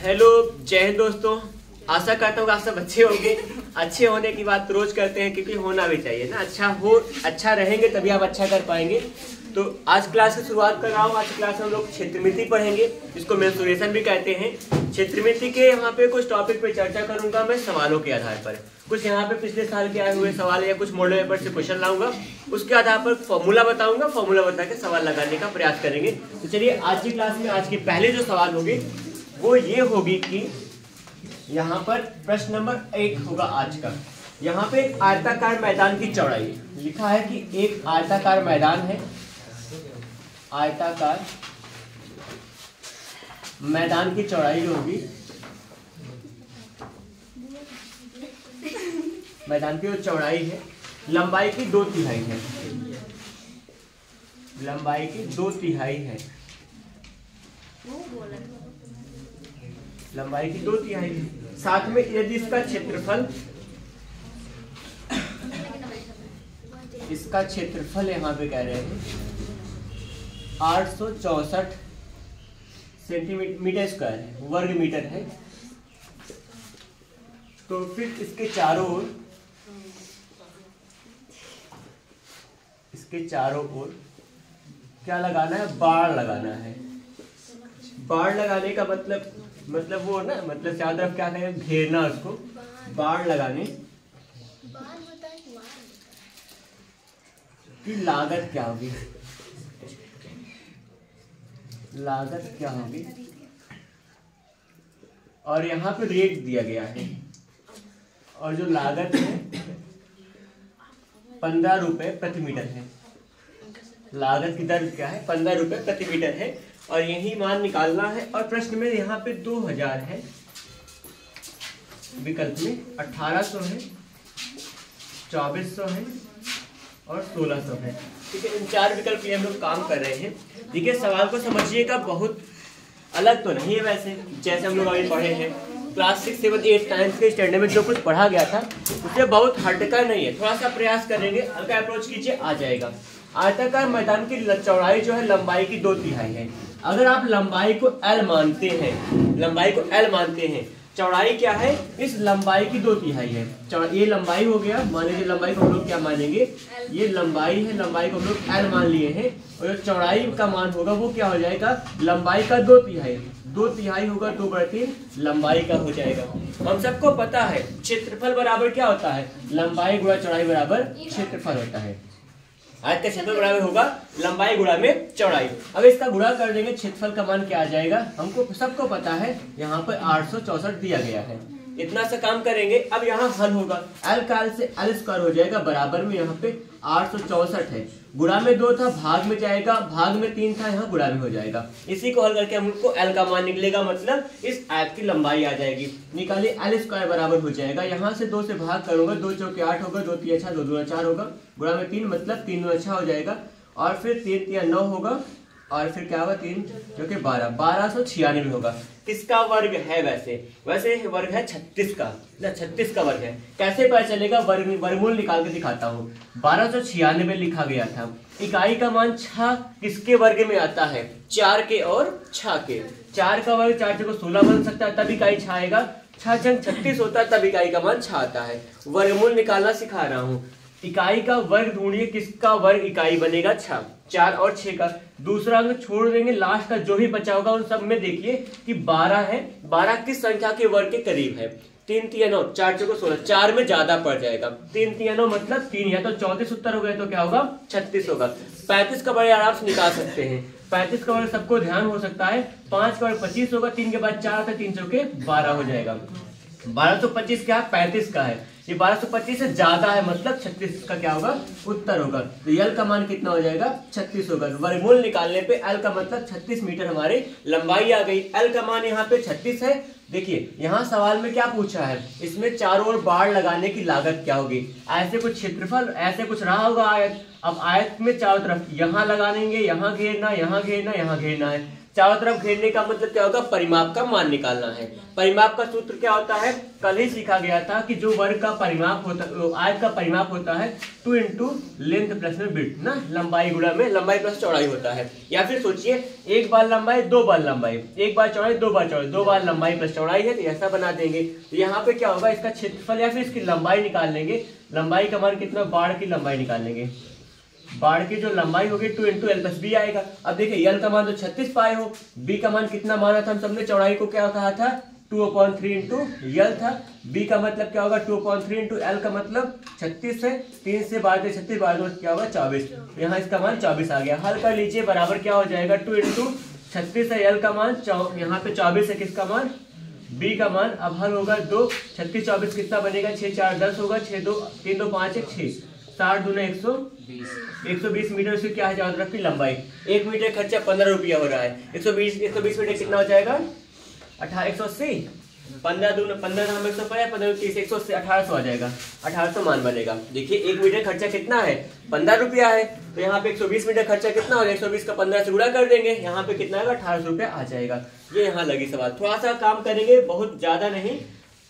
Hello, जय हिंद दोस्तों। आशा करता हूँ आप सब अच्छे होंगे। अच्छे होने की बात रोज करते हैं क्योंकि होना भी चाहिए ना। अच्छा रहेंगे तभी आप अच्छा कर पाएंगे। तो आज क्लास की शुरुआत कर रहा हूँ। आज क्लास में हम लोग क्षेत्रमिति पढ़ेंगे, जिसको मेंसुरेशन भी कहते हैं। क्षेत्रमिति के यहाँ पे कुछ टॉपिक पे चर्चा करूंगा मैं सवालों के आधार पर। कुछ यहाँ पे पिछले साल के आए हुए सवाल या कुछ मॉडल पेपर से क्वेश्चन लाऊंगा, उसके आधार पर फॉर्मूला बताऊंगा। फॉर्मूला बता के सवाल लगाने का प्रयास करेंगे। तो चलिए आज की क्लास में आज की पहले जो सवाल होगी वो ये होगी कि यहाँ पर प्रश्न नंबर 1 होगा आज का। यहाँ पे एक आयताकार मैदान की चौड़ाई लिखा है कि एक आयताकार मैदान है। आयताकार मैदान की चौड़ाई जो होगी, मैदान की जो चौड़ाई है लंबाई की 2/3 है। लंबाई की 2/3 है। लंबाई की 2/3 है। साथ में यदि इसका क्षेत्रफल यहाँ पे कह रहे हैं 864 सेंटीमीटर स्क्वायर है, वर्ग मीटर है। तो फिर इसके चारों ओर क्या लगाना है? बाड़ लगाना है। बाड़ लगाने का मतलब वो ना, मतलब चारों तरफ क्या कहें, घेरना उसको। बाड़ लगाने की लागत क्या होगी? लागत क्या होगी? और यहाँ पे रेट दिया गया है, और जो लागत है 15 रुपए प्रति मीटर है। लागत की दर क्या है? 15 रुपए प्रति मीटर है, और यही मान निकालना है। और प्रश्न में यहाँ पे 2000 है, विकल्प में 1800 है, 2400 है और 1600 है। ठीक है, इन 4 विकल्प लिए हम लोग काम कर रहे हैं। ठीक है, सवाल को समझिएगा, बहुत अलग तो नहीं है वैसे, जैसे हम लोग अभी पढ़े हैं क्लास 6, 7, 8, 9 के स्टैंडर्ड में जो कुछ पढ़ा गया था उससे बहुत हटका नहीं है। थोड़ा सा प्रयास करेंगे, हल्का अप्रोच कीजिए, आ जाएगा। आयताकार मैदान की चौड़ाई जो है लंबाई की 2/3 है। अगर आप लंबाई को L मानते हैं, चौड़ाई क्या है? इस लंबाई की 2/3 है। ये लंबाई हो गया, मान लीजिए लंबाई को हम लोग क्या मानेंगे? ये लंबाई है, लंबाई को हम लोग L मान लिए हैं, और जो चौड़ाई का मान होगा वो क्या हो जाएगा? लंबाई का 2/3। 2/3 होगा 2/3 लंबाई का हो जाएगा। हम सबको पता है क्षेत्रफल बराबर क्या होता है? लंबाई गुणा चौड़ाई बराबर क्षेत्रफल होता है। आज का क्षेत्रफल बराबर होगा लंबाई गुणा में चौड़ाई। अब इसका गुणा कर देंगे, क्षेत्रफल का मान क्या आ जाएगा? हमको सबको पता है, यहाँ पर 864 दिया गया है। इतना सा काम करेंगे। अब यहाँ हल होगा, L का L से L स्क्वायर हो जाएगा, बराबर में यहाँ पे 864 है। गुणा में 2 था, भाग में जाएगा, भाग में 3 था, यहाँ गुणा में हो जाएगा। इसी को हल करके हमको L का मान निकलेगा, मतलब इस आयत की लंबाई आ जाएगी। निकालिए, L स्क्वायर बराबर हो जाएगा, यहाँ से 2 से भाग करूंगा, 2 चौके 8 होगा, 2 तिया 6, 2 दूना 4 होगा, गुणा में 3 मतलब 3 दूना 6 हो जाएगा, और फिर 3 तिया 9 होगा, और फिर क्या होगा 3 जो कि 1296 होगा। किसका वर्ग है? वैसे वर्ग है 36 का ना, 36 का वर्ग है। कैसे पता चलेगा? वर्गमूल निकाल के दिखाता हूँ। 1296 लिखा गया था। इकाई का मान 6 किसके वर्ग में आता है? 4 के और 6 के। 4 का वर्ग 4 को 16 बन सकता है, तब इकाई 6 आएगा। 6 जंग 36 होता है, तब इकाई का मान 6 आता है। वर्गमूल निकालना सिखा रहा हूँ। इकाई का वर्ग ढूंढिए, किसका वर्ग इकाई बनेगा? 6, 4 और 6 का। दूसरा अंक छोड़ देंगे, लास्ट का जो भी बचा होगा उन सब में देखिए कि 12 है। 12 किस संख्या के वर्ग के करीब है? 3 तिया 9, 4 चौको 16, 4 में ज्यादा पड़ जाएगा। 3 तिया 9 मतलब 3 है, तो 34 उत्तर हो गए, तो क्या होगा? 36 होगा। 35 का वर्ग आराम से निकाल सकते हैं। 35 का वर्ग सबको ध्यान हो सकता है। 5 का वर्ग 25 होगा, 3 के बाद 4 था, 3 चौके 12 हो जाएगा। 1225 क्या? 35 का है। ये 1225 से ज्यादा है, मतलब 36 का क्या होगा? उत्तर होगा। तो L का मान कितना हो जाएगा? 36 होगा। वर्गमूल निकालने पे L का मतलब 36 मीटर हमारी लंबाई आ गई। L का मान यहाँ पे 36 है। देखिए यहाँ सवाल में क्या पूछा है, इसमें चारों ओर बाड़ लगाने की लागत क्या होगी? ऐसे कुछ क्षेत्रफल, ऐसे कुछ रहा होगा आयत। अब आयत में चारों तरफ यहाँ लगा देंगे, यहाँ घेरना, यहाँ घेरना, यहाँ घेरना है। चारों तरफ घेरने का मतलब क्या होगा, परिमाप का मान निकालना है। परिमाप का सूत्र क्या होता है, कल ही सीखा गया था कि जो वर्ग का परिमाप होता है, आयत का परिमाप होता है 2 इंटू लेंथ प्लस में विड्थ ना, लंबाई गुणा में लंबाई प्लस चौड़ाई होता है। या फिर सोचिए एक बार लंबाई दो बार लंबाई, एक बार चौड़ाई दो बार चौड़ाई, दो बार लंबाई प्लस चौड़ाई है, तो ऐसा बना देंगे। तो यहाँ पे क्या होगा, इसका क्षेत्रफल या फिर इसकी लंबाई निकाल लेंगे। लंबाई का मान कितना, बाढ़ की लंबाई निकाल लेंगे। बाढ़ की जो लंबाई होगी 2 इंटू एल प्लस बी आएगा। अब देखिए एल का मान तो 36 पाए हो, बी का मान कितना माना था हम सबने, चौड़ाई को क्या कहा था 2/3 इंटू एल था। बी का मतलब क्या होगा 2/3 इंटू एल का मतलब 36 है, 3 से 12 36 12 क्या होगा 24। यहाँ इसका मान 24 आ गया। हल कर लीजिए, बराबर क्या हो जाएगा 2 इंटू 36 है एल का मान, यहाँ पे 24 है किसका मान, बी का मान। अब हल होगा 2 36 24 कितना बनेगा, 6 4 10 होगा, 6 2 3 2 5 1 6 60 दूना 120 मीटर से क्या है चारों तरफ की लंबाई। 1 मीटर खर्चा 15 रुपया हो रहा है। 120 मीटर कितना हो जाएगा 180, 15 दूना 15 हम 150, 15 30 180 1800 आ जाएगा, 1800 मान बनेगा। देखिए 1 मीटर खर्चा कितना है 15 रुपया है, तो यहाँ पे 120 मीटर खर्चा कितना हो, 120 का 15 से गुणा कर देंगे, यहाँ पे कितना आएगा 1800 रुपया आ जाएगा। ये यहाँ लगी सवाल, थोड़ा सा काम करेंगे, बहुत ज्यादा नहीं,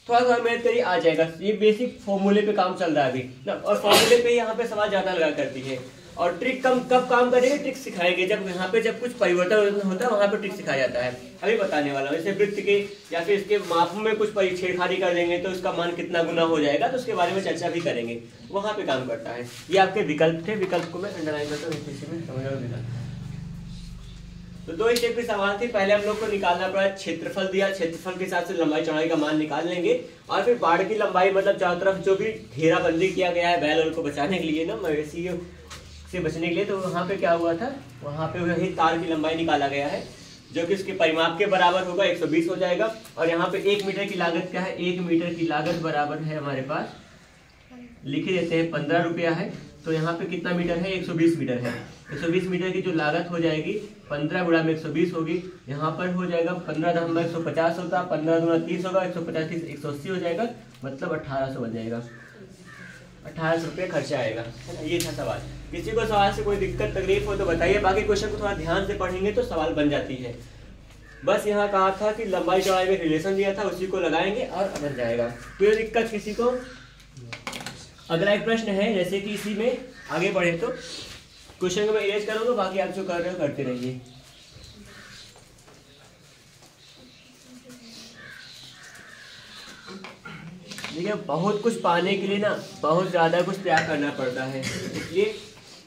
थोड़ा सा मेहनत करिए आ जाएगा। ये बेसिक फॉर्मूले पे काम चल रहा है अभी ना, और फॉर्मूले पे यहाँ पे सवाल ज्यादा लगा करती है। और ट्रिक कब काम करेंगे, ट्रिक सिखाएंगे जब यहाँ पे जब कुछ परिवर्तन होता है वहाँ पे ट्रिक सिखाया जाता है। अभी बताने वाला हूँ, जैसे वृत्त के या फिर इसके मापों में कुछ छेड़खानी कर देंगे तो इसका मान कितना गुना हो जाएगा, तो उसके बारे में चर्चा भी करेंगे, वहाँ पे काम करता है। ये आपके विकल्प थे, विकल्प को मैं अंडरलाइन करता हूँ। तो 2 स्टेप की सवाल थी, पहले हम लोग को निकालना पड़ा क्षेत्रफल दिया, क्षेत्रफल के हिसाब से लंबाई चौड़ाई का मान निकाल लेंगे, और फिर बाढ़ की लंबाई मतलब चारों तरफ जो भी घेराबंदी किया गया है बैल को बचाने के लिए ना, मवेशी से बचने के लिए, तो वहाँ पे क्या हुआ था, वहाँ पे वही तार की लंबाई निकाला गया है जो कि उसके परिमाप के बराबर होगा, 120 हो जाएगा। और यहाँ पे 1 मीटर की लागत क्या है, 1 मीटर की लागत बराबर है हमारे पास, लिख देते हैं 15 रुपया है, तो यहाँ पे कितना मीटर है 120 मीटर है। 120 मीटर की जो लागत हो जाएगी 15 गुणा में 120 होगी, यहाँ पर हो जाएगा 15 दशमलव 150 होता, 15 दूना 30 होगा, 150 30 180 हो जाएगा, मतलब 1800 बन जाएगा, 1800 रुपये खर्चा आएगा। ये था सवाल। किसी को सवाल से कोई दिक्कत तकलीफ हो तो बताइए, बाकी क्वेश्चन को थोड़ा ध्यान से पढ़ेंगे तो सवाल बन जाती है। बस यहाँ कहा था कि लंबाई चौड़ाई में रिलेशन दिया था, उसी को लगाएंगे और बन जाएगा। कोई दिक्कत किसी को? अगला एक प्रश्न है, जैसे कि इसी में आगे बढ़े तो क्वेश्चन को मैं इरेज करूंगा, बाकी आप जो कर रहे हो करते रहिए। देखिए बहुत कुछ पाने के लिए ना बहुत ज़्यादा कुछ त्याग करना पड़ता है, इसलिए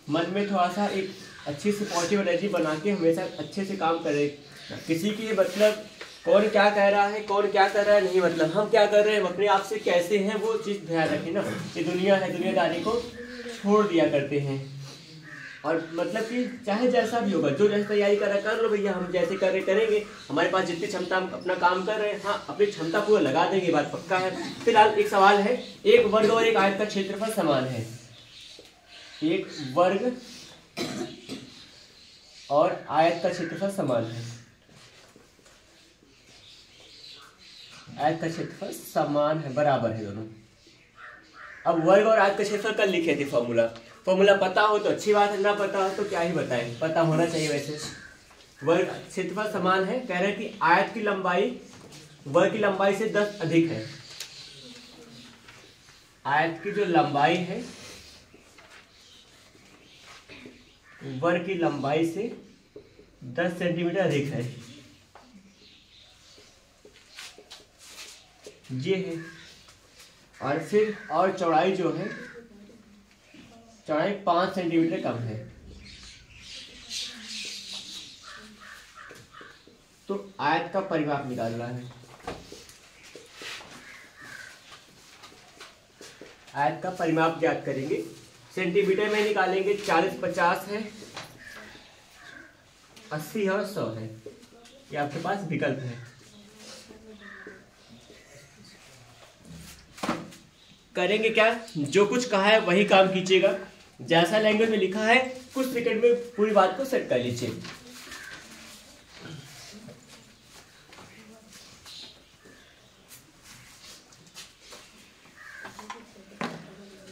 मन में थोड़ा सा एक अच्छी सी पॉजिटिव एनर्जी बना के हमेशा अच्छे से काम करें। किसी की मतलब कौन क्या कह रहा है, कौन क्या कर रहा है नहीं, मतलब हम क्या कर रहे हैं, अपने आप से कैसे हैं, वो चीज़ ध्यान रखें ना। ये दुनिया है, दुनियादारी को छोड़ दिया करते हैं, और मतलब कि चाहे जैसा भी होगा, जो जैसे तैयारी कर रहा कर लो भैया, हम जैसे कर रहे करेंगे, हमारे पास जितनी क्षमता हम अपना काम कर रहे हैं, हाँ अपनी क्षमता पूरा लगा देंगे, बात पक्का है। फिलहाल एक सवाल है, एक वर्ग और एक आयत का क्षेत्रफल समान है, एक वर्ग और आयत का क्षेत्रफल समान है, आयत का क्षेत्रफल समान है, बराबर है दोनों। अब वर्ग और आयत का क्षेत्रफल कल लिखे थे, फॉर्मूला पता हो तो अच्छी बात है, ना पता हो तो क्या ही बताएं, पता होना चाहिए। वैसे वर्ग क्षेत्रफल समान है, कह रहे हैं कि आयत की लंबाई वर्ग की लंबाई से 10 अधिक है, आयत की जो लंबाई है वर्ग की लंबाई से 10 सेंटीमीटर अधिक है, ये है। और फिर और चौड़ाई जो है, चौड़ाई 5 सेंटीमीटर कम है, तो आयत का परिमाप निकालना है। आयत का परिमाप ज्ञात करेंगे, सेंटीमीटर में निकालेंगे, 40 50 है, 80 है और 100 है, ये आपके पास विकल्प है। करेंगे क्या, जो कुछ कहा है वही काम कीजिएगा, जैसा लैंग्वेज में लिखा है कुछ सेकंड में पूरी बात को सेट कर लीजिए।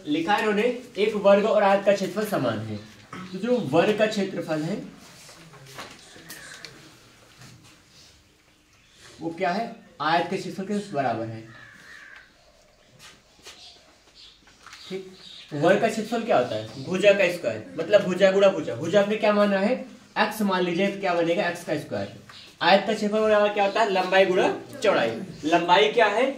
लिखा है इन्होंने, एक वर्ग और आयत का क्षेत्रफल समान है, तो जो वर्ग का क्षेत्रफल है वो क्या है, आयत के क्षेत्रफल के बराबर है। ठीक, वर्ग का क्षेत्रफल क्या होता है, भुजा का स्क्वायर, मतलब भुजा गुणा भुजा। भुजा आपने क्या माना है, x मान लीजिए, तो क्या बनेगा x का स्क्वायर। आयत का क्षेत्रफल बराबर क्या होता है, लंबाई गुणा चौड़ाई। लंबाई क्या है,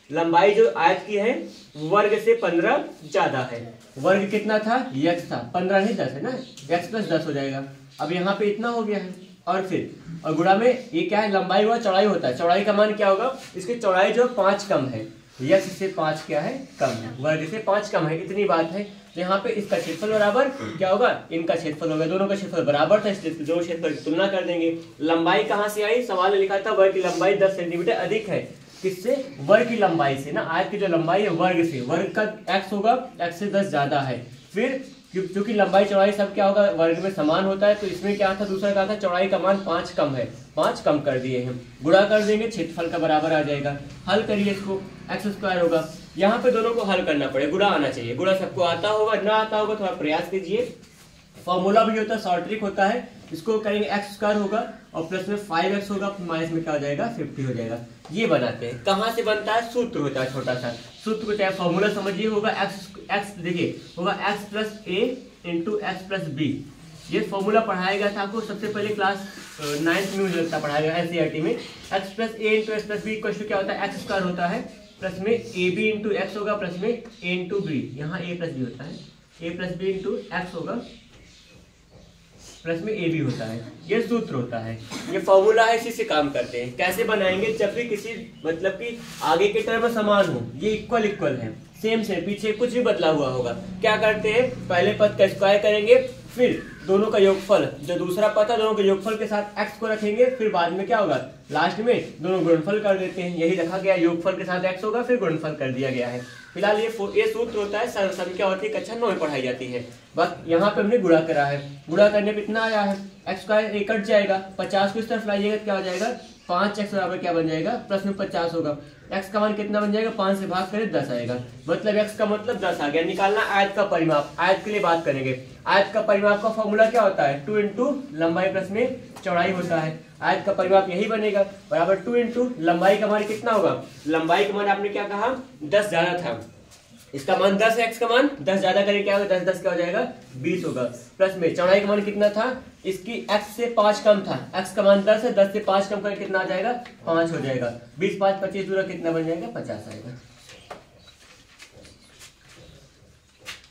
लंबाई जो आयत की है वर्ग से 15 ज्यादा है। वर्ग कितना था, x था, 15 नहीं 10 है ना, x प्लस 10 हो जाएगा। अब यहाँ पे इतना हो गया है, और गुणा में ये क्या है, लंबाई गुणा चौड़ाई होता है। चौड़ाई का मान क्या होगा, इसकी चौड़ाई जो 5 कम है, x से 5 क्या है, कम है, वर्ग से 5 कम है, इतनी बात है। तो यहाँ पे इसका क्षेत्रफल बराबर क्या होगा, इनका क्षेत्रफल होगा, दोनों का क्षेत्रफल बराबर था, इसलिए दोनों क्षेत्रफल की तुलना कर देंगे। लंबाई कहाँ से आई, सवाल में लिखा था वर्ग की लंबाई 10 सेंटीमीटर अधिक है, किससे, वर्ग की लंबाई से ना, आयत की जो लंबाई है वर्ग से, वर्ग का x होगा, x से 10 ज्यादा है। फिर क्योंकि लंबाई चौड़ाई सब क्या होगा, वर्ग में समान होता है, तो इसमें क्या था, दूसरा क्या था, चौड़ाई का मान 5 कम है, 5 कम कर दिए हैं, गुणा कर देंगे, क्षेत्रफल का बराबर आ जाएगा। हल करिए इसको, x स्क्वायर होगा, यहाँ पे दोनों को हल करना पड़ेगा, गुणा आना चाहिए, गुणा सबको आता होगा, ना आता होगा थोड़ा प्रयास कीजिए। फॉर्मूला भी होता है, शॉर्ट ट्रिक होता है, इसको करेंगे x स्क्वायर होगा और प्लस में 5x होगा, माइनस में क्या हो जाएगा, 50 हो जाएगा। ये बनाते हैं, कहाँ से बनता है, सूत्र होता है छोटा सा, सूत्र को चाहे फॉर्मूला समझिए, होगा x देखिए होगा x plus a into x plus b. ये फॉर्मूला पढ़ाया गया था आपको सबसे पहले क्लास 9th में, मुझे लगता पढ़ाया गया एनसीईआरटी में। x plus a into x plus b equal to क्या होता है, x स्क्वायर होता है, प्लस में ए बी इंटू एक्स होगा, प्लस में a इंटू बी, यहाँ a प्लस बी होता है, a plus b into x होगा, प्लस में ए बी होता है। ये सूत्र होता है, ये फॉर्मूला है, इसी से काम करते हैं। कैसे बनाएंगे, जब भी किसी मतलब कि आगे के टर्म समान हो, ये इक्वल इक्वल है, सेम से पीछे कुछ भी बदला हुआ होगा, क्या करते हैं, पहले पद का स्क्वायर करेंगे, फिर दोनों का योगफल, जो दूसरा पद है दोनों के योगफल के साथ x को रखेंगे, फिर बाद में क्या होगा, लास्ट में दोनों गुणनफल कर देते हैं। यही रखा गया, योगफल के साथ x होगा, फिर गुणनफल कर दिया गया है। फिलहाल ये सूत्र होता है, संख्या होती है, कक्षा 9 में पढ़ाई जाती है। बस यहाँ पे हमने गुणा करा है, गुणा करने पे इतना आया है, x स्क्वायर कट जाएगा, 50 को इस तरफ लाइएगा, क्या हो जाएगा, 5x बराबर क्या बन जाएगा, प्लस में 50 होगा, x का मान कितना बन जाएगा, 5 से भाग करें 10 आएगा, मतलब x का मतलब 10 आ गया। निकालना आयत का परिमाप, आयत के लिए बात करेंगे। आयत का परिमाप का फॉर्मूला क्या होता है, 2 इंटू लंबाई प्लस में चौड़ाई होता है। आयत का परिमाप यही बनेगा, बराबर 2 इंटू लंबाई का मान कितना होगा, लंबाई का मान आपने क्या कहा, 10 ज्यादा था, इसका मान 10 है, x का मान 10 ज्यादा करें क्या होगा, 10 10 क्या हो जाएगा, 20 होगा, प्लस में चौड़ाई का मान कितना था, इसकी x से 5 कम था, x का मान 10 है, 10 से 5 कम करें कितना आ जाएगा, 5 हो जाएगा, 20 5 25 दूर कितना बन जाएगा, 50 आएगा,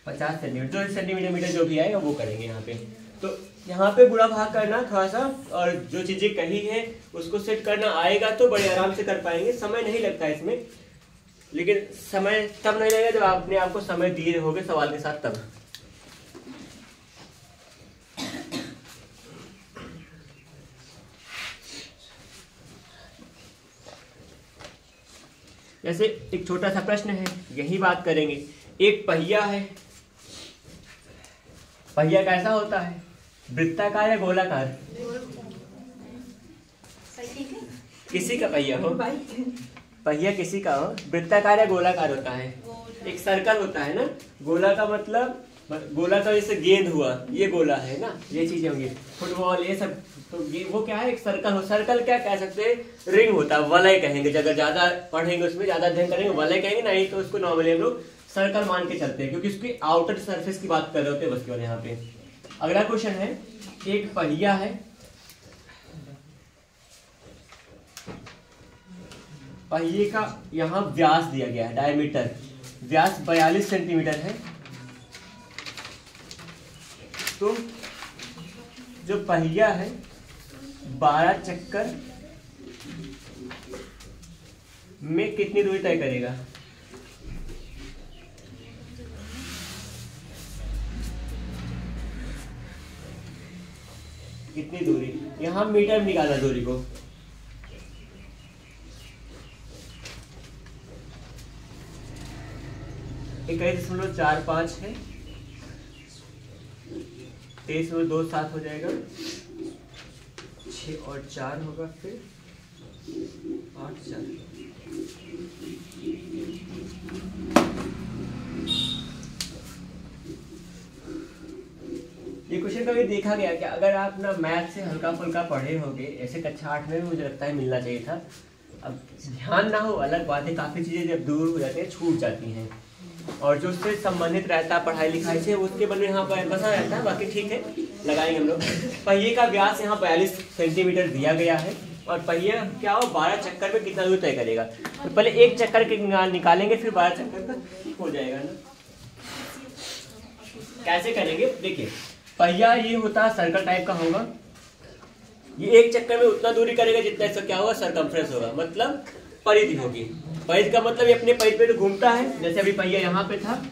50 सेंटीमीटर, जो सेंटीमीटर जो भी आएगा वो करेंगे यहाँ पे। तो यहाँ पे गुणा भाग करना थोड़ा सा, और जो चीजें कही है उसको सेट करना आएगा तो बड़े आराम से कर पाएंगे, समय नहीं लगता है इसमें, लेकिन समय तब नहीं लगेगा जब आपने आपको समय दिए रहोगे सवाल के साथ, तब। जैसे एक छोटा सा प्रश्न है, यही बात करेंगे। एक पहिया है, पहिया कैसा होता है, वृत्ताकार या गोलाकार, किसी का पहिया हो, पहिया किसी का हो, वृत्ताकार या गोलाकार होता है, एक सर्कल होता है ना, गोला का मतलब, गोला का जैसे गेंद हुआ, ये गोला है ना, ये चीजें होंगी, फुटबॉल ये सब, तो ये वो क्या है, एक सर्कल हो, सर्कल क्या कह सकते हैं, रिंग होता है, वलय कहेंगे, अगर ज्यादा पढ़ेंगे उसमें ज्यादा अध्ययन करेंगे वलय कहेंगे, नहीं तो उसको नॉर्मली हम लोग सर्कल मान के चलते हैं, क्योंकि उसकी आउटर सरफेस की बात कर रहे होते हैं बस केवल यहाँ पे। अगला क्वेश्चन है, एक पहिया है, पहिए का यहाँ व्यास दिया गया है, डायमीटर, व्यास 42 सेंटीमीटर है, तो जो पहिया है 12 चक्कर में कितनी दूरी तय करेगा, कितनी दूरी, यहाँ मीटर में निकालना दूरी को, एक 21.45 है, 23.27 हो जाएगा, 6 और 4 होगा, फिर 8 4। ये क्वेश्चन कभी देखा गया क्या, अगर आप ना मैथ से हल्का फुल्का पढ़े होगे, ऐसे कक्षा 8 में भी मुझे लगता है मिलना चाहिए था, अब ध्यान ना हो अलग बात है, काफ़ी चीज़ें जब दूर हो जाती हैं छूट जाती हैं, और जो उससे संबंधित रहता है पढ़ाई लिखाई से उसके बने यहाँ पर बसा रहता है, बाकी ठीक है लगाएंगे हम लोग। पहिए का व्यास यहाँ 42 सेंटीमीटर दिया गया है, और पहिया क्या हो 12 चक्कर में कितना दूर तय करेगा। तो पहले एक चक्कर के निकालेंगे फिर 12 चक्कर का हो जाएगा ना। कैसे करेंगे देखिए, पहिया ये होता है सर्कल टाइप का होगा, ये एक चक्कर में उतना दूरी करेगा जितना इसका क्या होगा सरकमफ्रेंस होगा, मतलब परिधि होगी। परिधि का मतलब ये अपने परिधि पे तो घूमता है, जैसे अभी पहिया यहाँ पे था,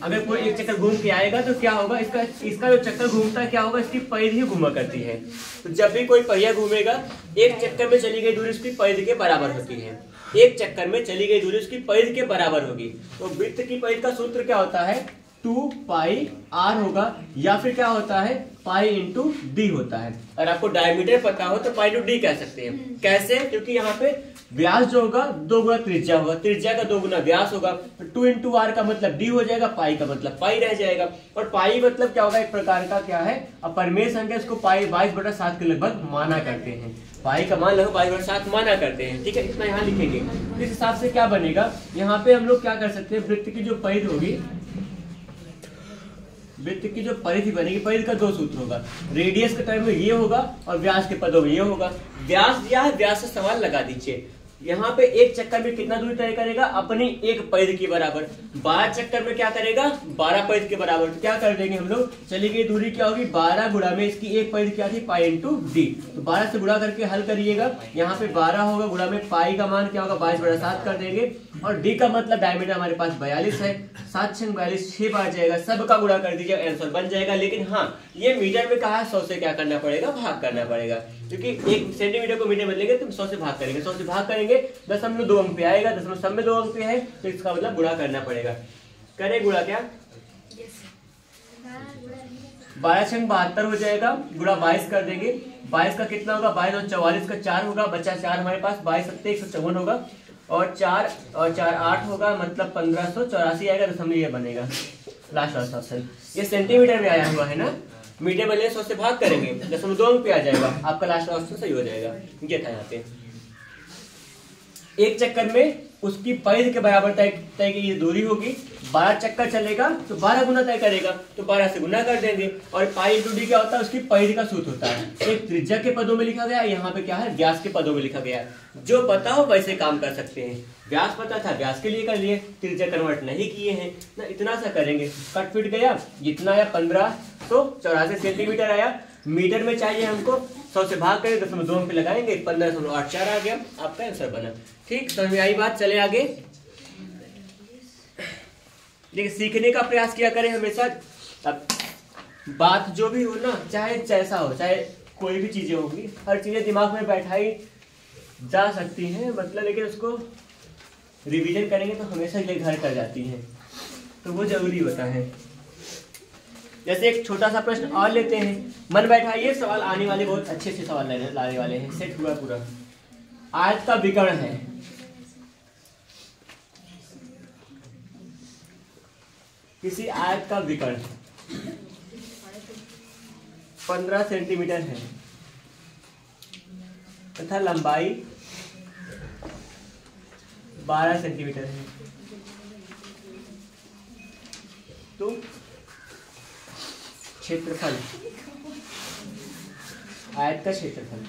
अगर कोई एक चक्कर घूम के आएगा तो क्या होगा, इसका जो चक्कर घूमता है क्या होगा, इसकी परिधि घूमा करती है। तो जब भी कोई पहिया घूमेगा एक चक्कर में चली गई दूरी उसकी परिधि के बराबर होती है, एक चक्कर में चली गई दूरी उसकी परिधि के बराबर होगी। तो वृत्त की परिधि का सूत्र क्या होता है 2 पाई r होगा, या फिर क्या होता है पाई इंटू डी होता है। अगर आपको डायमीटर पता हो तो पाई इंटू डी कह सकते हैं। कैसे, क्योंकि यहाँ पे व्यास जो होगा 2 गुना त्रिज्या होगा, त्रिज्या का 2 गुना व्यास होगा, तो 2 इंटू आर का मतलब डी हो जाएगा, पाई का मतलब पाई रह जाएगा। और पाई मतलब क्या होगा, एक प्रकार का क्या है अपरिमेय संख्या, इसको पाई 22/7 के लगभग माना करते हैं, पाई का मान लगभग 22/7 माना करते हैं। ठीक है, इतना यहाँ लिखेंगे। इस हिसाब से क्या बनेगा, यहाँ पे हम लोग क्या कर सकते हैं, वृत्त की जो परिधि होगी, वृत्त की जो परिधि बनेगी, परिधि का 2 सूत्र होगा, रेडियस के टर्म में ये होगा और व्यास के पदों में ये होगा। व्यास दिया है, व्यास से सवाल लगा दीजिए। यहाँ पे एक चक्कर में कितना दूरी तय करेगा, अपनी एक परिधि के बराबर। 12 चक्कर में क्या करेगा 12 परिधि के बराबर। तो क्या कर देंगे हम लोग, चली गई दूरी क्या होगी 12 गुणा में इसकी एक परिधि क्या थी पाई इंटू डी। तो 12 से गुणा करके हल करिएगा, यहाँ पे 12 होगा, गुणा में पाई का मान क्या होगा 22/7 कर देंगे, और डी का मतलब डायमीटर हमारे पास 42 है, 7 6 42 6 बार जाएगा, सबका गुणा कर दीजिए आंसर बन जाएगा। लेकिन हाँ ये मीटर में कहा 100 से क्या करना पड़ेगा, भाग करना पड़ेगा, क्योंकि 1 सेंटीमीटर को मीटर में लेंगे तो 100 से भाग करेंगे, 100 से भाग करेंगे 0.2 अंक पे आएगा, 0.2 अंक पे है तो इसका मतलब गुणा करना पड़ेगा। करें गुणा क्या 12 6 72 हो जाएगा, गुणा 22 कर देंगे, 22 का कितना होगा 22 और 44 का 4 होगा, बचा 4 हमारे पास, 22 7 154 होगा, और 4 और 4 8 होगा, मतलब 1584 आएगा। तो ये बनेगा लास्ट वाला ऑप्शन। ये सेंटीमीटर में आया हुआ है ना, मीटर में 100 से भाग करेंगे 0.2 अंक पे आ जाएगा, आपका लास्ट ऑप्शन सही हो जाएगा। ये था यहाँ पे एक चक्कर में उसकी परिधि के बराबर तय की ये दूरी होगी, 12 चक्कर चलेगा तो 12 गुना तय करेगा, तो 12 से गुना कर देंगे। और पाई इंटू डी क्या होता है, उसकी परिधि का सूत्र होता है, एक त्रिज्या के पदों में लिखा गया, यहाँ पे क्या है व्यास के पदों में लिखा गया है। जो पता हो वैसे काम कर सकते हैं, व्यास पता था व्यास के लिए कर लिए, त्रिज्या कन्वर्ट नहीं किए हैं ना, इतना सा करेंगे। कट फिट गया, जितना आया 1584 सेंटीमीटर आया, मीटर में चाहिए हमको 100 से भाग करें 0.2 पे लगाएंगे, 1584 आ गया, आपका आंसर बना। ठीक, समझ में आई बात, चले आगे। देखिए सीखने का प्रयास किया करें हमेशा। अब बात जो भी हो ना, चाहे जैसा हो, चाहे कोई भी चीजें होगी, हर चीजें दिमाग में बैठाई जा सकती हैं, मतलब लेकिन उसको रिवीजन करेंगे तो हमेशा ये घर कर जाती हैं, तो वो जरूरी होता है। जैसे एक छोटा सा प्रश्न और लेते हैं, मन बैठाइए, सवाल आने वाले बहुत अच्छे अच्छे सवाल लाने वाले हैं, सेट हुआ पूरा। आयत का विकर्ण है, किसी आयत का विकर्ण 15 सेंटीमीटर है तथा लंबाई 12 सेंटीमीटर है, तो क्षेत्रफल, आयत का क्षेत्रफल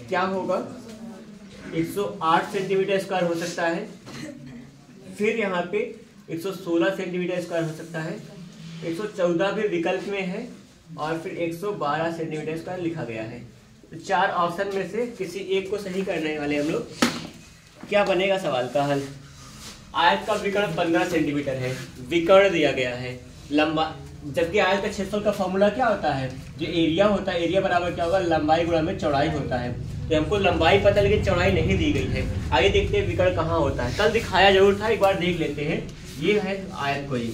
क्या होगा 108 सेंटीमीटर स्क्वायर हो सकता है, फिर यहाँ पे 116 सेंटीमीटर स्क्वायर हो सकता है, 114 भी विकल्प में है, और फिर 112 सेंटीमीटर स्क्वायर लिखा गया है। तो 4 ऑप्शन में से किसी एक को सही करने वाले हम लोग। क्या बनेगा सवाल का हल, आयत का विकर्ण 15 सेंटीमीटर है, विकर्ण दिया गया है, लंबा, जबकि आयत का क्षेत्रफल का फॉर्मूला क्या होता है, जो एरिया होता है, एरिया बराबर क्या होगा लंबाई गुणा में चौड़ाई होता है। तो हमको लंबाई पता लेकिन चौड़ाई नहीं दी गई है। आगे देखते हैं विकर्ण कहाँ होता है, कल दिखाया जरूर था, एक बार देख लेते हैं। ये है आयत को, ये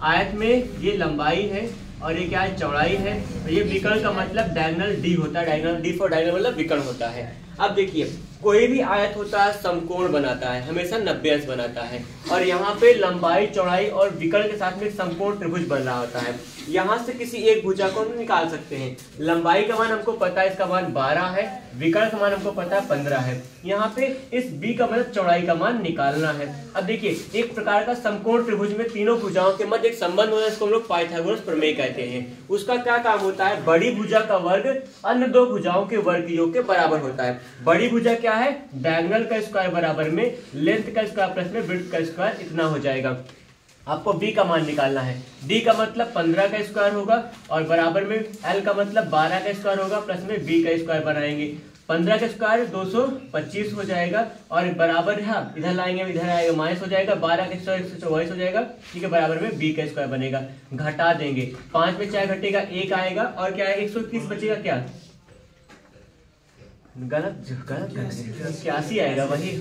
आयत में ये लंबाई है और ये क्या है चौड़ाई है, और ये विकर्ण का मतलब डायगोनल डी होता है, डायगोनल डी फॉर डायगोनल मतलब विकर्ण होता है। अब देखिए कोई भी आयत होता है समकोण बनाता है, हमेशा 90 अंश बनाता है, और यहाँ पे लंबाई चौड़ाई और विकर्ण के साथ में एक समकोण त्रिभुज बन रहा होता है। यहाँ से किसी एक भुजा को हम निकाल सकते हैं। लंबाई का मान हमको पता है, इसका मान 12 है, विकर्ण का मान हमको पता है 15 है। यहाँ पे इस बी का मतलब चौड़ाई का मान निकालना है। अब देखिए एक प्रकार का समकोण त्रिभुज में तीनों भुजाओं के मध्य एक संबंध होता है, इसको हम लोग पाइथागोरस प्रमेय कहते हैं। उसका क्या काम होता है, बड़ी भुजा का वर्ग अन्य दो भुजाओं के वर्ग योग के बराबर होता है। बड़ी भुजा क्या है, डायगोनल का स्क्वायर बराबर में लेंथ का स्क्वायर प्लस में विड्थ का स्क्वायर, इतना हो जाएगा। आपको b का मान निकालना है। d का मतलब 15 का स्क्वायर होगा और बराबर में l का मतलब 12 का स्क्वायर होगा, प्लस में b का स्क्वायर बनाएंगे। 15 का स्क्वायर 225 हो जाएगा और बराबर है इधर लाएंगे, इधर आएगा माइनस हो जाएगा, 12 का स्क्वायर 144 हो जाएगा, ठीक है, बराबर में b का स्क्वायर बनेगा। घटा देंगे, 5 में 4 घटेगा 1 आएगा और क्या है 130 बचेगा, क्या गलत 81 आएगा वही,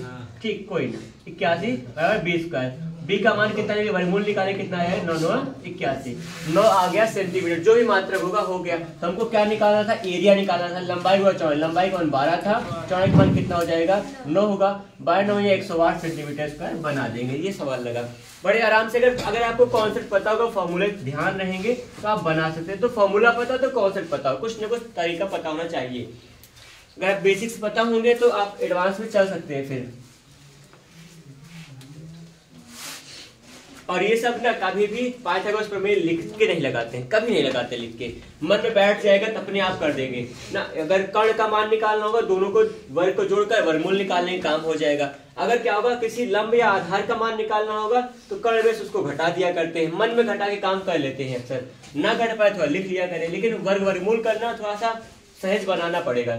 ठीक कोई ना, 81 बराबर b स्क्वायर। b का मान कितना है, वर्गमूल निकाले कितना है 9 9 81, 9 आ गया सेंटीमीटर। जो भी मात्रक होगा हो गया। तो हमको क्या निकालना था, एरिया निकालना था। लंबाई हुआ चौड़ाई, लंबाई का मान 12 था, चौड़ाई का मान कितना हो जाएगा 9 होगा, 12 9 108 सेंटीमीटर स्क्वायर बना देंगे। ये सवाल लगा बड़े आराम से। अगर आपको कॉन्सेप्ट पता होगा, फॉर्मूले ध्यान रहेंगे तो आप बना सकते हैं। तो फॉर्मूला पता तो कॉन्सेप्ट पता हो, कुछ न कुछ तरीका पता होना चाहिए। अगर बेसिक्स पता होंगे तो आप एडवांस में चल सकते हैं फिर। और ये सब ना कभी भी पाइथागोरस प्रमेय लिख के नहीं लगाते हैं, कभी नहीं लगाते लिख के, मन में बैठ जाएगा तो अपने आप कर देंगे ना। अगर कर्ण का मान निकालना होगा, दोनों को वर्ग को जोड़कर वर्गमूल निकालने का काम हो जाएगा। अगर क्या होगा, किसी लंब या आधार का मान निकालना होगा तो कर्ण में से उसको घटा दिया करते हैं, मन में घटा के काम कर लेते हैं अक्सर। ना घट पाए थोड़ा लिख लिया करें, लेकिन वर्गमूल करना थोड़ा सा सहज बनाना पड़ेगा।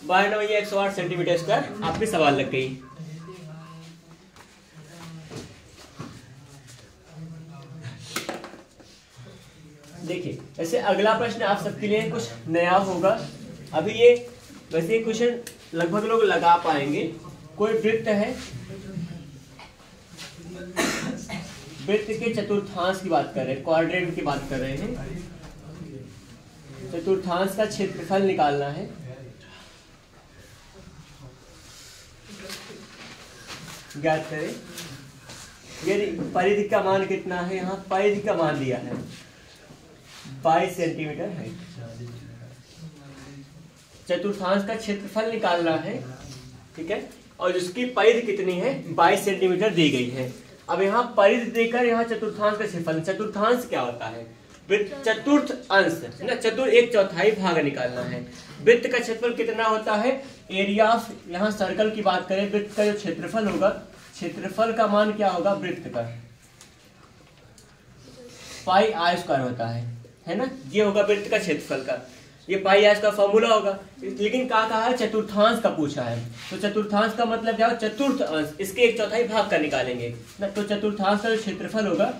12 9 108 सेंटीमीटर स्क्वायर आपकी सवाल लग गई। देखिए वैसे अगला प्रश्न आप सबके लिए कुछ नया होगा। अभी ये वैसे ये क्वेश्चन लगभग लोग लगा पाएंगे। कोई वृत्त है, वृत्त के चतुर्थांश की बात कर रहे हैं, क्वाड्रेंट की बात कर रहे हैं। चतुर्थांश का क्षेत्रफल निकालना है। ज्ञात करें। यदि परिधि का मान कितना है, यहाँ परिधि का मान दिया है 22 सेंटीमीटर है। चतुर्थांश का क्षेत्रफल निकालना है, ठीक है, और उसकी परिधि कितनी है 22 सेंटीमीटर दी गई है। अब यहाँ परिधि देकर यहाँ चतुर्थांश का क्षेत्रफल, चतुर्थांश क्या होता है, चतुर्थ अंश ना, चतुर्थ 1/4 भाग निकालना है। वृत्त का क्षेत्रफल कितना होता है, एरिया ऑफ, यहाँ सर्कल की बात करें, वृत्त का जो क्षेत्रफल होगा, क्षेत्रफल का मान क्या होगा वृत्त का, पाई आर स्क्वायर होता है ना, ये होगा वृत्त का क्षेत्रफल का, ये पाई आर का फॉर्मूला होगा। लेकिन क्या कहा है, चतुर्थांश का पूछा है, तो चतुर्थांश का मतलब क्या होगा, चतुर्थ अंश, इसके 1/4 भाग का निकालेंगे ना। तो चतुर्थांश का जो क्षेत्रफल होगा,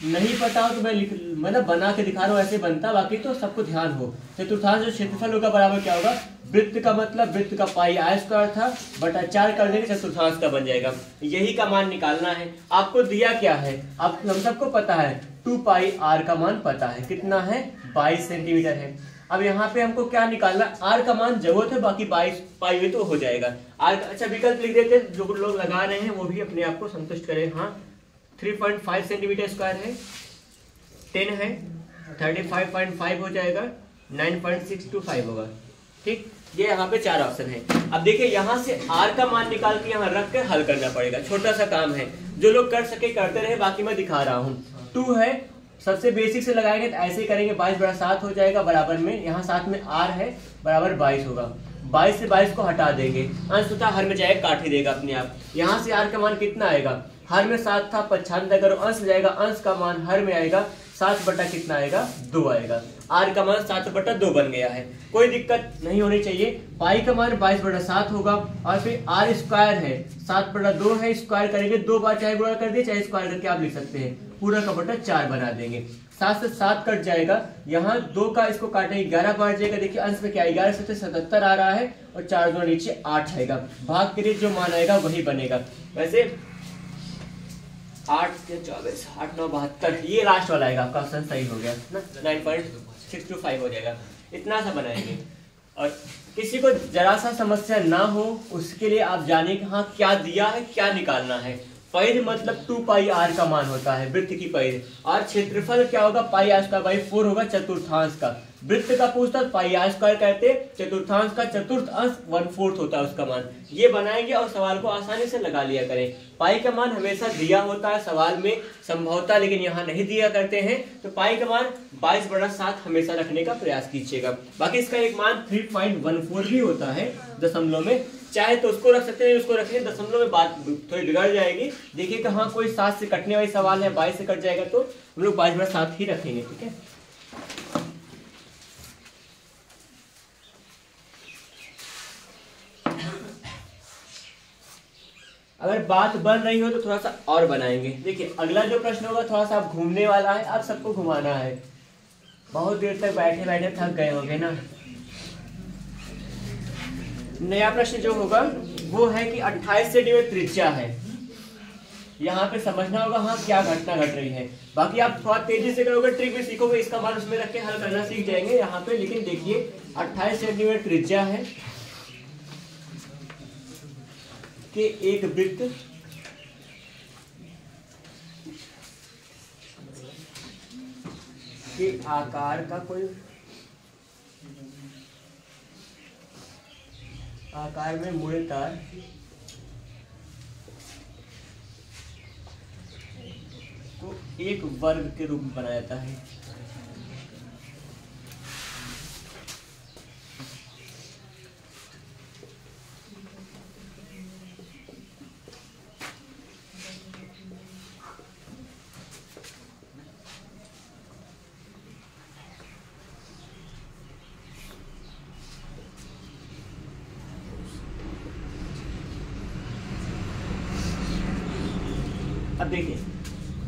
नहीं पता हो तो मैं मतलब बना के दिखा रहा हूँ, ऐसे बनता, बाकी तो सबको ध्यान हो। चतुर्थांश जो क्षेत्रफल होगा बराबर क्या होगा, वृत्त का मतलब वृत्त का पाई आर स्क्वायर था बटा 4 कर देंगे, चतुर्थांश का बन जाएगा। यही का मान निकालना है। आपको दिया क्या है, आप हम सबको पता है 2 पाई आर का मान पता है, कितना है 22 सेंटीमीटर है। अब यहाँ पे हमको क्या निकालना, आर का मान जरूरत है, बाकी 22 पाई हुई तो हो जाएगा आर। अच्छा विकल्प लिख देते हैं, जो लोग लगा रहे हैं वो भी अपने आप को संतुष्ट करें। हाँ 3.5 सेंटीमीटर स्क्वायर है, 10 है, 35.5 हो जाएगा, 9.625 होगा, ठीक। ये यहाँ पे 4 ऑप्शन है। अब देखिए यहाँ से r का मान निकाल के यहाँ रख कर हल करना पड़ेगा, छोटा सा काम है, जो लोग कर सके करते रहे, बाकी मैं दिखा रहा हूँ। 2 है, सबसे बेसिक से लगाएंगे तो ऐसे करेंगे, 22/7 हो जाएगा, बराबर में यहाँ साथ में r है, बराबर 22 होगा। 22 से 22 को हटा देंगे, अंश तथा हर में जाएगा, काट ही देगा अपने आप। यहाँ से r का मान कितना आएगा, हर में 7 था, 95 करो, अंश जाएगा, अंश का मान हर में आएगा 7 बटा कितना आएगा 2 आएगा। r का मान 7/2 बन गया है, कोई दिक्कत नहीं होनी चाहिए। पाई का मान 22/7 होगा और फिर r स्क्वायर है, 7/2 है, स्क्वायर करेंगे 2 बार, चाहे गुणा कर दिए चाहे स्क्वायर करके आप लिख सकते हैं, पूरा का बटा 4 बना देंगे। 7 से 7 कट जाएगा, यहाँ 2 का इसको काटेंगे 11 बार जाएगा। देखिए अंश में क्या 11 से 77 आ रहा है और 4 2 नीचे 8 आएगा, भाग के लिए जो मान आएगा वही बनेगा। वैसे 8 या 24 8 9 72, ये लास्ट वाला आएगा, आपका ऑप्शन सही हो गया ना, 9.625 हो जाएगा। इतना सा बनाएंगे। और किसी को जरा सा समस्या ना हो उसके लिए आप जाने कि हाँ क्या दिया है, क्या निकालना है। परिधि मतलब 2 पाई आर का मान होता है वृत्त की परिधि, और क्षेत्रफल क्या होगा, पाई आर स्क्वायर बाई 4 होगा चतुर्थांश का। वृत्त का पूछता पाई आर स्क्वायर कहते हैं, चतुर्थांश का चतुर्थ अंश 1/4 होता है उसका मान। ये बनाएंगे और सवाल को आसानी से लगा लिया करें। पाई का मान हमेशा दिया होता है सवाल में संभवतः, लेकिन यहाँ नहीं दिया करते हैं, तो पाई का मान 22/7 हमेशा रखने का प्रयास कीजिएगा। बाकी इसका एक मान 3.14 भी होता है दशमलव में, चाहे तो उसको रख सकते हैं, उसको रखें, दशमलव में बात थोड़ी बिगड़ जाएगी। देखिए कि हाँ कोई 7 से कटने वाली सवाल है, 22 से कट जाएगा तो हम लोग 22/7 ही रखेंगे, ठीक है। अगर बात बन रही हो तो थोड़ा सा और बनाएंगे। देखिए अगला जो प्रश्न होगा थोड़ा सा आप घूमने वाला है, आप सबको घुमाना है। बहुत देर तक बैठे बैठे थक गए होंगे ना। नया प्रश्न जो होगा वो है कि 28 सेंटीमीटर त्रिज्या है, यहाँ पे समझना होगा हाँ क्या घटना घट रही है। बाकी आप थोड़ा तेजी से करोगे, ट्रिक भी सीखोगे, इसका मान उसमें रख के हल करना सीख जाएंगे यहाँ पे। लेकिन देखिए 28 सेंटीमीटर त्रिज्या है कि एक वृत्त के आकार का कोई आकार में मुड़े तार को एक वर्ग के रूप में बनाया जाता है। अब देखिए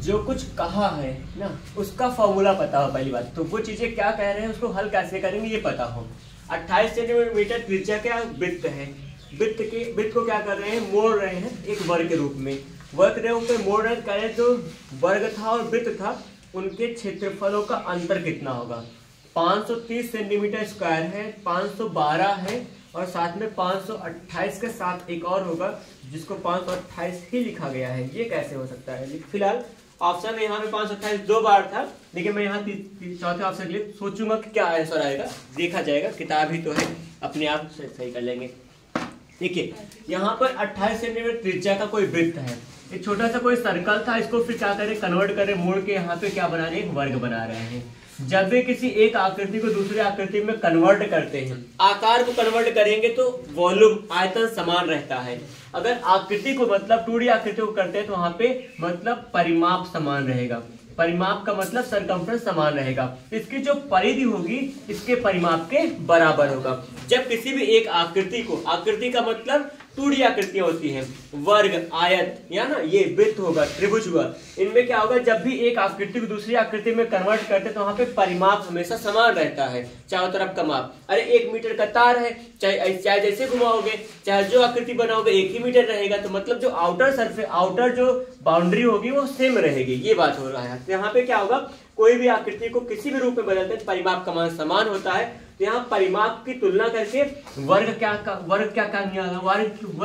जो कुछ कहा है ना उसका फॉर्मूला पता हो पहली बात, तो वो चीजें क्या कह रहे हैं उसको हल कैसे करेंगे ये पता हो। 28 सेंटीमीटर त्रिज्या का वृत्त है, वृत्त को क्या कर रहे हैं, मोड़ रहे हैं एक वर्ग के रूप में। वर्ग के रूप में मोड़ रहे हैं, कह रहे हैं जो वर्ग था और वृत्त था उनके क्षेत्रफलों का अंतर कितना होगा। 530 सेंटीमीटर स्क्वायर है, 512 है और साथ में 528 के साथ एक और होगा जिसको 528 ही लिखा गया है। ये कैसे हो सकता है? फिलहाल ऑप्शन में यहाँ पे 528 2 बार था, लेकिन मैं यहाँ चौथे ऑप्शन के लिए सोचूंगा कि क्या आंसर आएगा, देखा जाएगा, किताब ही तो है, अपने आप सही कर लेंगे। देखिए यहाँ पर 28 सेंटीमीटर त्रिज्या का कोई वृत्त है, एक छोटा सा कोई सर्कल था, इसको फिर क्या करें, कन्वर्ट करें, मोड़ के यहाँ पे क्या बना रहे हैं, एक वर्ग बना रहे हैं। जब भी किसी एक आकृति को दूसरे आकृति में कन्वर्ट करते हैं, आकार को कन्वर्ट करेंगे तो वॉल्यूम आयतन समान रहता है। अगर आकृति को मतलब 2D आकृति को करते हैं तो वहां पे मतलब परिमाप समान रहेगा। परिमाप का मतलब सरकमफ्रेंस समान रहेगा। इसकी जो परिधि होगी इसके परिमाप के बराबर होगा। जब किसी भी एक आकृति को, आकृति का मतलब 2D आकृतियां होती हैं, वर्ग, आयत या ना ये वृत्त होगा, त्रिभुज हुआ, इनमें क्या होगा, जब भी एक आकृति को दूसरी आकृति में कन्वर्ट करते हैं तो वहां पे परिमाप हमेशा समान रहता है, चारों तरफ का माप। अरे 1 मीटर का तार है, चाहे जैसे घुमाओगे, चाहे जो आकृति बनाओगे 1 ही मीटर रहेगा, तो मतलब जो आउटर सरफेस, आउटर जो बाउंड्री होगी वो सेम रहेगी। ये बात हो रहा है। तो यहाँ पे क्या होगा, कोई भी आकृति को किसी भी रूप में बदलते हैं परिमाप का मान समान होता है। तो यहाँ परिमाप की तुलना करके वर्ग क्या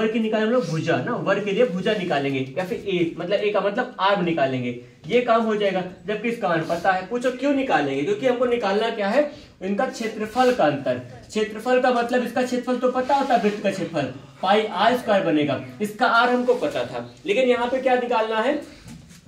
की निकालेंगे हम लोग, भुजा ना, वर्ग के लिए भुजा निकालेंगे या फिर ए मतलब ए का मतलब आर्म निकालेंगे, ये काम हो जाएगा। जबकि इसका मान पता है, पूछो क्यों निकालेंगे, क्योंकि हमको निकालना क्या है, इनका क्षेत्रफल का अंतर। क्षेत्रफल का मतलब इसका क्षेत्रफल तो पता होता है, वृत्त का क्षेत्रफल पाई आर स्क्वायर बनेगा, इसका आर हमको पता था, लेकिन यहाँ पे क्या निकालना है,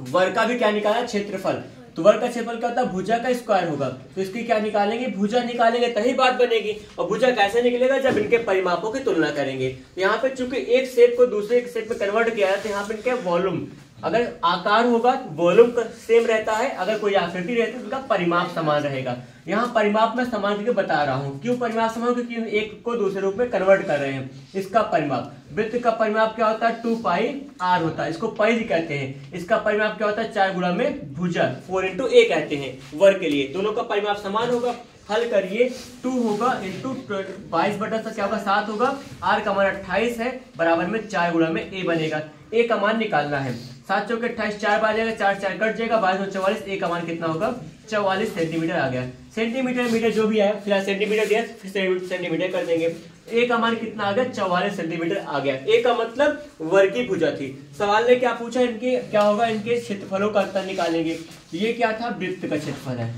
वर्ग का भी क्या निकालना है, क्षेत्रफल। तो वर्ग का क्षेत्रफल क्या होता है, भुजा का स्क्वायर होगा, तो इसकी क्या निकालेंगे, भुजा निकालेंगे, तभी बात बनेगी। और भुजा कैसे निकलेगा, जब इनके परिमापों की तुलना करेंगे। तो यहाँ पे चूंकि एक शेप को दूसरे शेप में कन्वर्ट किया है, तो यहाँ पे इनका वॉल्यूम, अगर आकार होगा वॉल्यूम सेम रहता है, अगर कोई आकृति रहती है तो उनका परिमाप समान रहेगा। यहाँ परिमाप में समान करके बता रहा हूँ, क्यों परिमाप समान, क्योंकि एक को दूसरे रूप में कन्वर्ट कर रहे हैं। इसका परिमाप, वृत्त का परिमाप क्या होता है, 2 पाई आर होता है, इसको परिधि कहते हैं। इसका परिमाप क्या होता है, 4 गुणा में भुजा, 4 into a कहते हैं वर्ग के लिए। दोनों का परिमाप समान होगा, हल करिए, 2 होगा इंटू 22/7 क्या होगा, 7 होगा, r का मान 28 है, बराबर में 4 गुणा में a बनेगा। a का मान निकालना है, 7 चौके 28, 4 बार जाएगा, 4 4 कट जाएगा, 22 44, a का मान कितना होगा, 44 सेंटीमीटर आ गया। सेंटीमीटर मीटर जो भी आया, फिलहाल सेंटीमीटर दिया फिर सेंटीमीटर कर देंगे। ए का मान कितना आ गया, 44 सेंटीमीटर आ गया। ए का मतलब वर्ग की भुजा थी। सवाल ने क्या पूछा, इनके क्या होगा, इनके क्षेत्रफलों का अंतर निकालेंगे। ये क्या था, वृत्त का क्षेत्रफल है,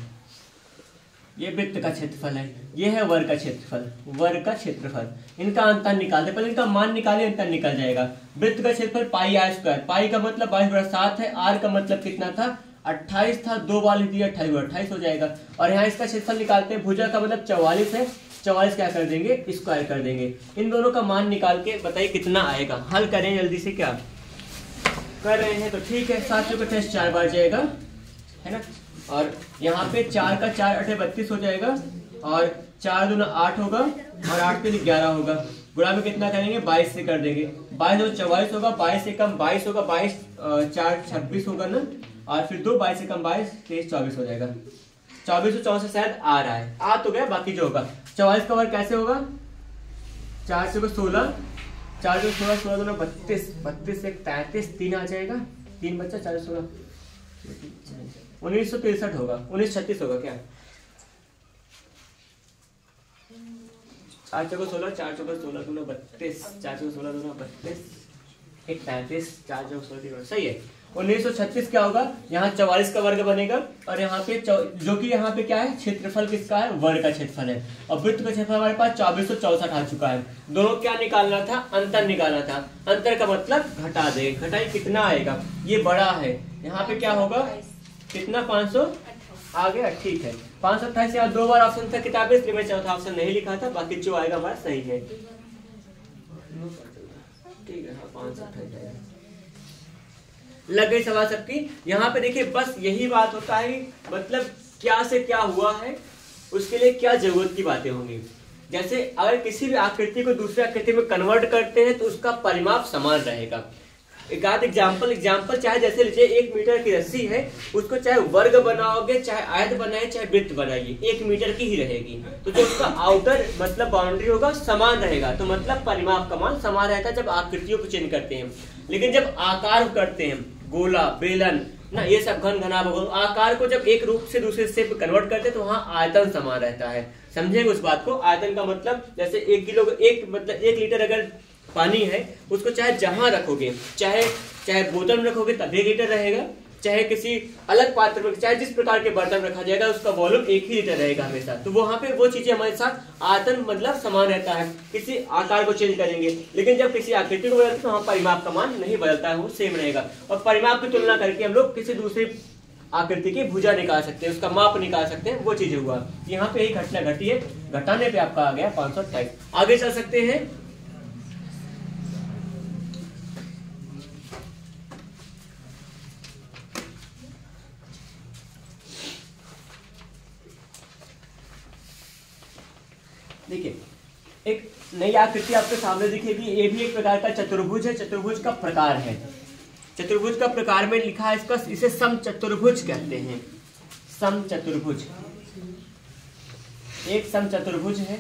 ये वृत्त का क्षेत्रफल है, ये है वर्ग का क्षेत्रफल, वर्ग का क्षेत्रफल। इनका अंतर निकालते, पहले इनका मान निकाले, अंतर निकल जाएगा। वृत्त का क्षेत्रफल पाई आर स्क्वायर, पाई का मतलब 22/7 है, आर का मतलब कितना था 28 था, 2 बार लिख दिया 28 हो जाएगा। और यहाँ इसका क्षेत्रफल निकालते हैं, भुजा का मतलब 44 है, 44 क्या कर देंगे, स्क्वायर कर देंगे। इन दोनों का मान निकाल के बताइए कितना आएगा। हल करें जल्दी से, क्या कर रहे हैं तो ठीक है। 7 का टेस्ट 4 बार जाएगा है ना, और यहाँ पे 4 का 4 8 32 हो जाएगा, और 4 दूना 8 होगा, और 8 3 11 होगा। गुणा में कितना करेंगे, 22 से कर देंगे। 22 और 44 होगा, 22 से कम 22 होगा, 22 4 26 होगा ना, और फिर 2 22 से कम 22 23 24 हो जाएगा। 24 और 4 से शायद आ रहा है, आ तो गया, बाकी जो होगा 44 का वर्ग कैसे होगा, 4 से 16, 4 से 16, 16 दूना 32, 32 से 33, 3 आ जाएगा, 3 बच्चा 4 16 1963 होगा, 1936 होगा क्या, 4 चौको 16, 4 चौको 16 दूना 32, 4 चौको 16 दूना 32, 1 33, 4 चौको 16 सही है। 1936 क्या होगा, यहाँ 44 का वर्ग बनेगा, और यहाँ पे जो कि यहाँ पे क्या है, क्षेत्रफल किसका है, वर्ग का क्षेत्रफल है। और वृत्त का क्षेत्रफल हमारे पास 2464 आ चुका है। दोनों क्या निकालना था, अंतर निकालना था। अंतर का मतलब घटा दे, घटाई कितना आएगा, ये बड़ा है, यहाँ पे क्या होगा कितना 500 आ गया, ठीक है। 528 यहाँ 2 बार ऑप्शन था किताबें, इसलिए मैं चौथा ऑप्शन नहीं लिखा था, बाकी जो आएगा हमारा सही है, ठीक है। हाँ 528 लग गई सवाल सबकी। यहाँ पे देखिए बस यही बात होता है, मतलब क्या से क्या हुआ है, उसके लिए क्या जरूरत की बातें होंगी। जैसे अगर किसी भी आकृति को दूसरी आकृति में कन्वर्ट करते हैं तो उसका परिमाप समान रहेगा। एक आध एग्जाम्पल चाहे जैसे लीजिए 1 मीटर की रस्सी है, उसको चाहे वर्ग बनाओगे, चाहे आयत बनाए, चाहे वृत्त बनाइए, 1 मीटर की ही रहेगी। तो जो उसका आउटर मतलब बाउंड्री होगा समान रहेगा, तो मतलब परिमाप का मान समान रहता है जब आकृतियों को चेंज करते हैं। लेकिन जब आकार करते हैं, गोला, बेलन ना, ये सब घन घना आकार को जब एक रूप से दूसरे से कन्वर्ट करते हैं तो वहाँ आयतन समान रहता है। समझेंगे उस बात को। आयतन का मतलब जैसे 1 लीटर अगर पानी है, उसको चाहे जहां रखोगे, चाहे बोतल में रखोगे तब 1 लीटर रहेगा, चाहे किसी अलग पात्र में, चाहे जिस प्रकार के बर्तन रखा जाएगा उसका वॉल्यूम 1 ही लीटर रहेगा हमेशा। तो वहां पे वो चीजें हमारे साथ आयतन मतलब समान रहता है। किसी आकार को चेंज करेंगे, लेकिन जब किसी आकृति को बदलते हैं तो वहां परिमाप का मान नहीं बदलता है, वो सेम रहेगा। और परिमाप की तुलना करके हम लोग किसी दूसरी आकृति की भुजा निकाल सकते हैं, उसका माप निकाल सकते हैं, वो चीजें हुआ। यहाँ पे यही घटना घटी है, घटाने पे आपका आ गया 528। आगे चल सकते हैं। देखिए एक नई आकृति आपके सामने दिखेगी, ये भी एक प्रकार का चतुर्भुज है, चतुर्भुज का प्रकार है। चतुर्भुज का प्रकार में लिखा है इसका, इसे समचतुर्भुज कहते हैं, समचतुर्भुज। एक समचतुर्भुज है,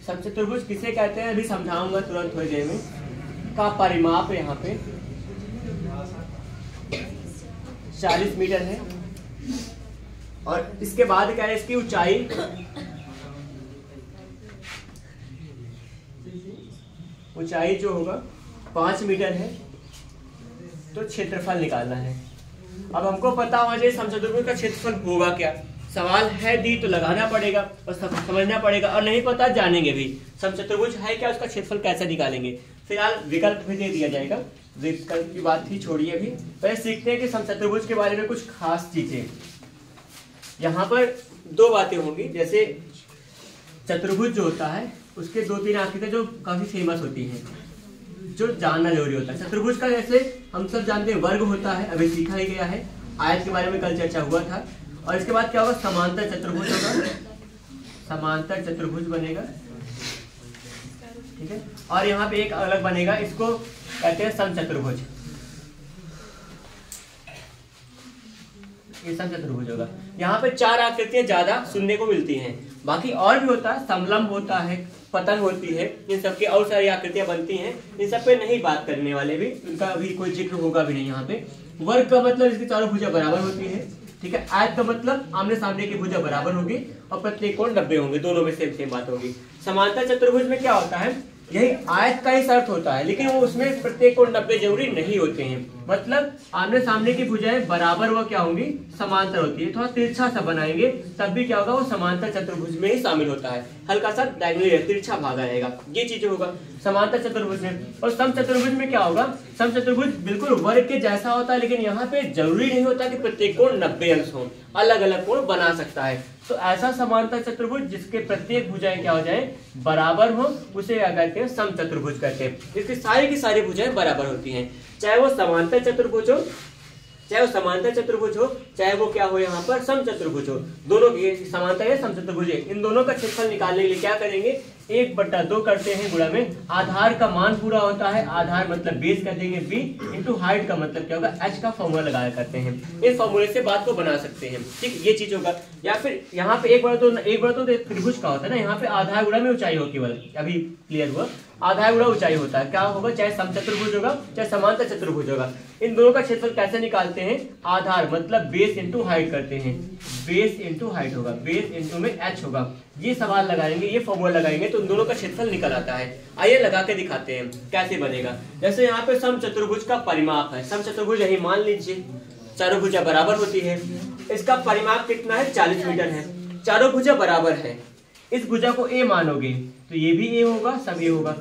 समचतुर्भुज किसे कहते हैं अभी समझाऊंगा तुरंत थोड़ी देर में। का परिमाप यहाँ पे 40 मीटर है, और इसके बाद क्या है, इसकी ऊंचाई जो होगा 5 मीटर है। तो क्षेत्रफल निकालना है। अब हमको पता होना चाहिए समचतुर्भुज का क्षेत्रफल होगा क्या। सवाल है दी तो लगाना पड़ेगा और समझना पड़ेगा, और नहीं पता जानेंगे भी समचतुर्भुज है क्या, उसका क्षेत्रफल कैसे निकालेंगे। फिलहाल विकल्प भी दे दिया जाएगा, विकल्प की बात ही छोड़िए, अभी पहले सीखते हैं कि समचतुर्भुज के बारे में कुछ खास चीजें। यहाँ पर 2 बातें होंगी। जैसे चतुर्भुज जो होता है उसके 2-3 आकृतियां जो काफी फेमस होती हैं, जो जानना जरूरी होता है। चतुर्भुज का जैसे हम सब जानते हैं वर्ग होता है, अभी सीखा ही गया है, आयत के बारे में कल चर्चा हुआ था। और इसके बाद क्या होगा, समांतर चतुर्भुज होगा, समांतर चतुर्भुज बनेगा, ठीक है। और यहाँ पे एक अलग बनेगा, इसको कहते हैं समचतुर्भुज, ये समचतुर्भुज होगा। यहाँ पे 4 आकृतियां ज्यादा सुनने को मिलती हैं, बाकी और भी होता है, समलंब होता है, पतन होती है, इन सबकी और सारी आकृतियां बनती हैं। इन सब पे नहीं बात करने वाले भी, उनका अभी कोई जिक्र होगा भी नहीं यहाँ पे। वर्ग का मतलब इसकी चारों भुजा बराबर होती है, ठीक है। आयत का मतलब आमने सामने की भुजा बराबर होगी और प्रत्येक कोण 90 होंगे, दोनों में सेम बात होगी। समांतर चतुर्भुज में क्या होता है, यही आयत का ही शर्त होता है, लेकिन वो उसमें प्रत्येक कोण 90 जरूरी नहीं होते हैं। मतलब आमने सामने की भुजाएं बराबर व क्या होंगी, समांतर होती है। थोड़ा तिरछा सा बनाएंगे तब भी क्या होगा, वो समांतर चतुर्भुज में ही शामिल होता है। हल्का सा डायगोनली तिरछा भाग रहेगा, ये चीज होगा समांतर चतुर्भुज में। और सम चतुर्भुज में क्या होगा, सम चतुर्भुज बिल्कुल वर्ग के जैसा होता है, लेकिन यहाँ पे जरूरी नहीं होता कि प्रत्येक कोण 90 अंश हो, अलग अलग कोण बना सकता है। तो ऐसा समांतर चतुर्भुज जिसके प्रत्येक भुजाएं क्या हो जाए, बराबर हो, उसे क्या कहते हैं, सम चतुर्भुज कहते हैं। इसकी सारी की सारी भुजाएं बराबर होती हैं, चाहे वो समांतर चतुर्भुज हो, चाहे वो क्या हो यहाँ पर सम चतुर्भुज हो। दोनों की समांतर है, सम चतुर्भुज है। इन दोनों का क्षेत्रफल निकालने के लिए क्या करेंगे, 1/2 करते हैं गुणा में आधार का मान पूरा होता है, आधार मतलब बेस कर देंगे b इंटू हाइट का मतलब क्या होगा, h का फॉर्मूला लगाया करते हैं। इस फॉर्मूले से बात को बना सकते हैं, ठीक, ये चीज होगा। या फिर यहाँ पे एक बार तो त्रिभुज का होता है ना, यहाँ पे आधार गुणा में ऊंचाई हो, केवल अभी क्लियर हुआ, आधार गुणा ऊंचाई होता है। क्या होगा, चाहे समचतुर्भुज होगा चाहे समांतर चतुर्भुज होगा। इन दोनों का क्षेत्रफल कैसे निकालते हैं, आधार मतलब बेस इंटू हाइट करते हैं, बेस इंटू हाइट होगा, बेस इंटू में h होगा। ये सवाल लगाएंगे, ये फॉर्मूला लगाएंगे तो उन दोनों का क्षेत्रफल निकल आता है। आइए लगा के दिखाते हैं कैसे बनेगा। जैसे यहाँ पे समचतुर्भुज का परिमाप है, समचतुर्भुज यही मान लीजिए, चारों भुजा बराबर होती है। इसका परिमाप कितना है, 40 मीटर है। चारों भुजा बराबर है, इस भुजा को a मानोगे तो ये भी a होगा, सब a होगा।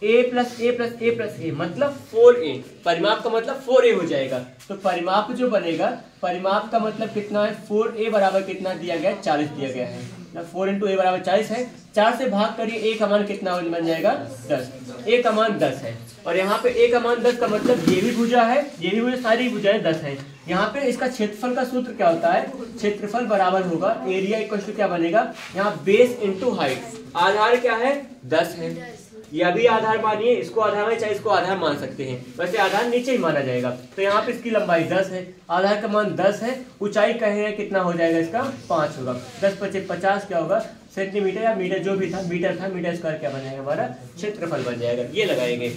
a plus a plus a plus a मतलब 4a, परिमाप का मतलब 4a हो जाएगा। तो परिमाप जो बनेगा, परिमाप का मतलब कितना है, 4a बराबर कितना दिया गया है, 40 दिया गया है। 4 इंटू a बराबर 40 है, 4 से भाग करिए, a का मान कितना बन जाएगा, 10, a का मान 10 है। और यहाँ पे a का मान 10 का मतलब ये भी भुजा है, ये भी भुजा, सारी भुजाएं 10 है। यहाँ पे इसका क्षेत्रफल का सूत्र क्या होता है, क्षेत्रफल बराबर होगा एरिया इक्वल टू क्या बनेगा, यहाँ बेस इंटू हाइट। आधार क्या है, 10 है, यह भी आधार मानिए, इसको आधार मानिए चाहे इसको आधार मान सकते हैं, वैसे आधार नीचे ही माना जाएगा। तो यहाँ पे इसकी लंबाई 10 है, आधार का मान 10 है, ऊंचाई कहे हैं कितना हो जाएगा, इसका 5 होगा। 10 × 50 क्या होगा, सेंटीमीटर या मीटर, जो भी था, मीटर था, मीटर स्क्वायर क्या बन जाएगा, हमारा क्षेत्रफल बन जाएगा। ये लगाएंगे,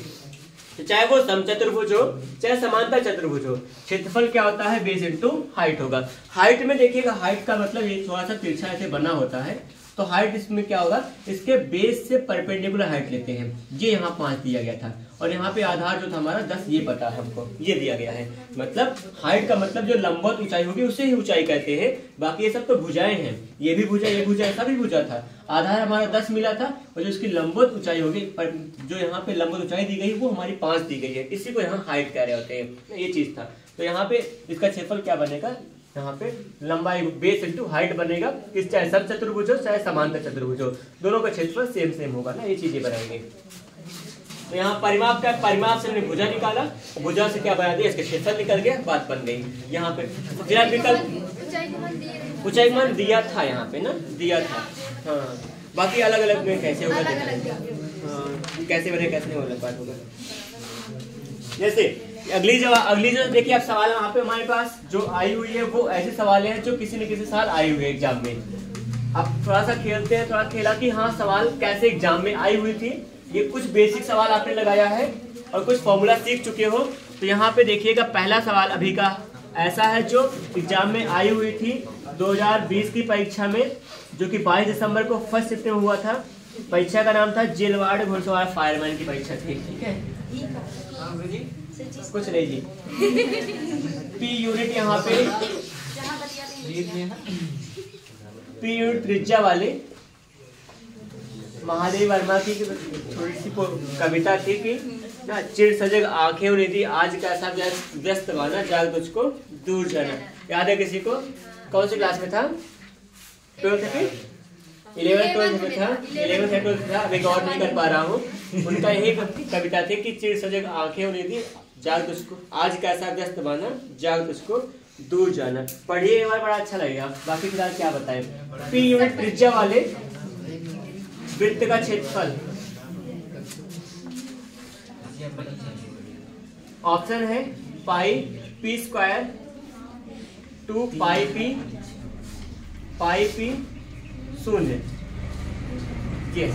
तो चाहे वो समचतुर्भुज हो चाहे समांतर चतुर्भुज हो, क्षेत्रफल क्या होता है, बेस इंटू हाइट होगा। हाइट में देखिएगा, हाइट का मतलब ये थोड़ा सा तिरछा ऐसे बना होता है, तो हाइट इसमें क्या होगा, इसके बेस से परपेंडिकुलर हाइट लेते हैं। ये यहाँ 5 दिया गया था और यहाँ पे आधार जो था हमारा 10, ये पता है हमको, ये दिया गया है। मतलब हाइट का मतलब जो लंबवत ऊंचाई होगी उसे ही ऊंचाई कहते हैं। बाकी ये सब तो भुजाएं हैं, ये भी भुजा, ये भुजा, ऐसा भी भुजा था। आधार हमारा 10 मिला था और जो इसकी लंबवत ऊंचाई होगी, जो यहाँ पे लंबवत ऊंचाई दी गई वो हमारी 5 दी गई है, इसी को यहाँ हाइट कह रहे होते हैं। ये चीज था, तो यहाँ पे इसका क्षेत्रफल क्या बनेगा, यहाँ पे लंबाई बेस इंटू हाइट बनेगा। इस चाहे सब चतुर्भुज हो चाहे समांतर चतुर्भुज हो, दोनों का क्षेत्रफल सेम होगा ना, ये चीजें बनाएंगे। तो यहाँ परिमाप क्या, परिमाप से हमने भुजा निकाला, भुजा से क्या बना दिया, इसका क्षेत्रफल निकल गया, बात बन गई। यहाँ पे विकल्प ऊंचाई मान दिया था, यहाँ पे ना दिया था, हाँ। बाकी अलग अलग में कैसे होगा, कैसे बने कैसे नहीं अलग बात होगा। जैसे अगली जो देखिए आप सवाल वहाँ पे हमारे पास जो आई हुई है वो ऐसे सवाल हैं जो किसी न किसी साल आई हुई है एग्जाम में। अब थोड़ा सा खेलते हैं, थोड़ा खेला कि हाँ सवाल कैसे एग्जाम में आई हुई थी। ये कुछ बेसिक सवाल आपने लगाया है और कुछ फॉर्मूला सीख चुके हो। तो यहाँ पे देखिएगा पहला सवाल अभी का ऐसा है जो एग्जाम में आई हुई थी 2020 की परीक्षा में, जो कि 22 दिसंबर को फर्स्ट शिफ्ट में हुआ था। परीक्षा का नाम था जेलवाड़ घुड़सवार फायरमैन की परीक्षा थी, ठीक है। कुछ नहीं जी, पी यूनिट यहाँ पे पी यूनिट त्रिज्या वाले महादेव वर्मा की थोड़ी सी कविता थी कि ना, चिर सजग आंखें निधि आज कैसा व्यस्त वाना, जाग तुझको दूर जाना। याद है किसी को, कौन सी क्लास में था, 12th में, 11th 12th में था, 11th या 12th था, अभी गौर नहीं कर पा रहा हूँ। उनका यही कविता थी कि चिर सजग आंखें निधि जाग तुझको, आज कैसा व्यस्त वाना, जाग तुझको दूर जाना। पढ़िए एक बार, बड़ा अच्छा लगेगा। बाकी फिलहाल क्या बताएं, पी यूनिट त्रिज्या वाले वृत्त का क्षेत्रफल, ऑप्शन है पाई पी स्क्वायर 2 पाई पी 0। ये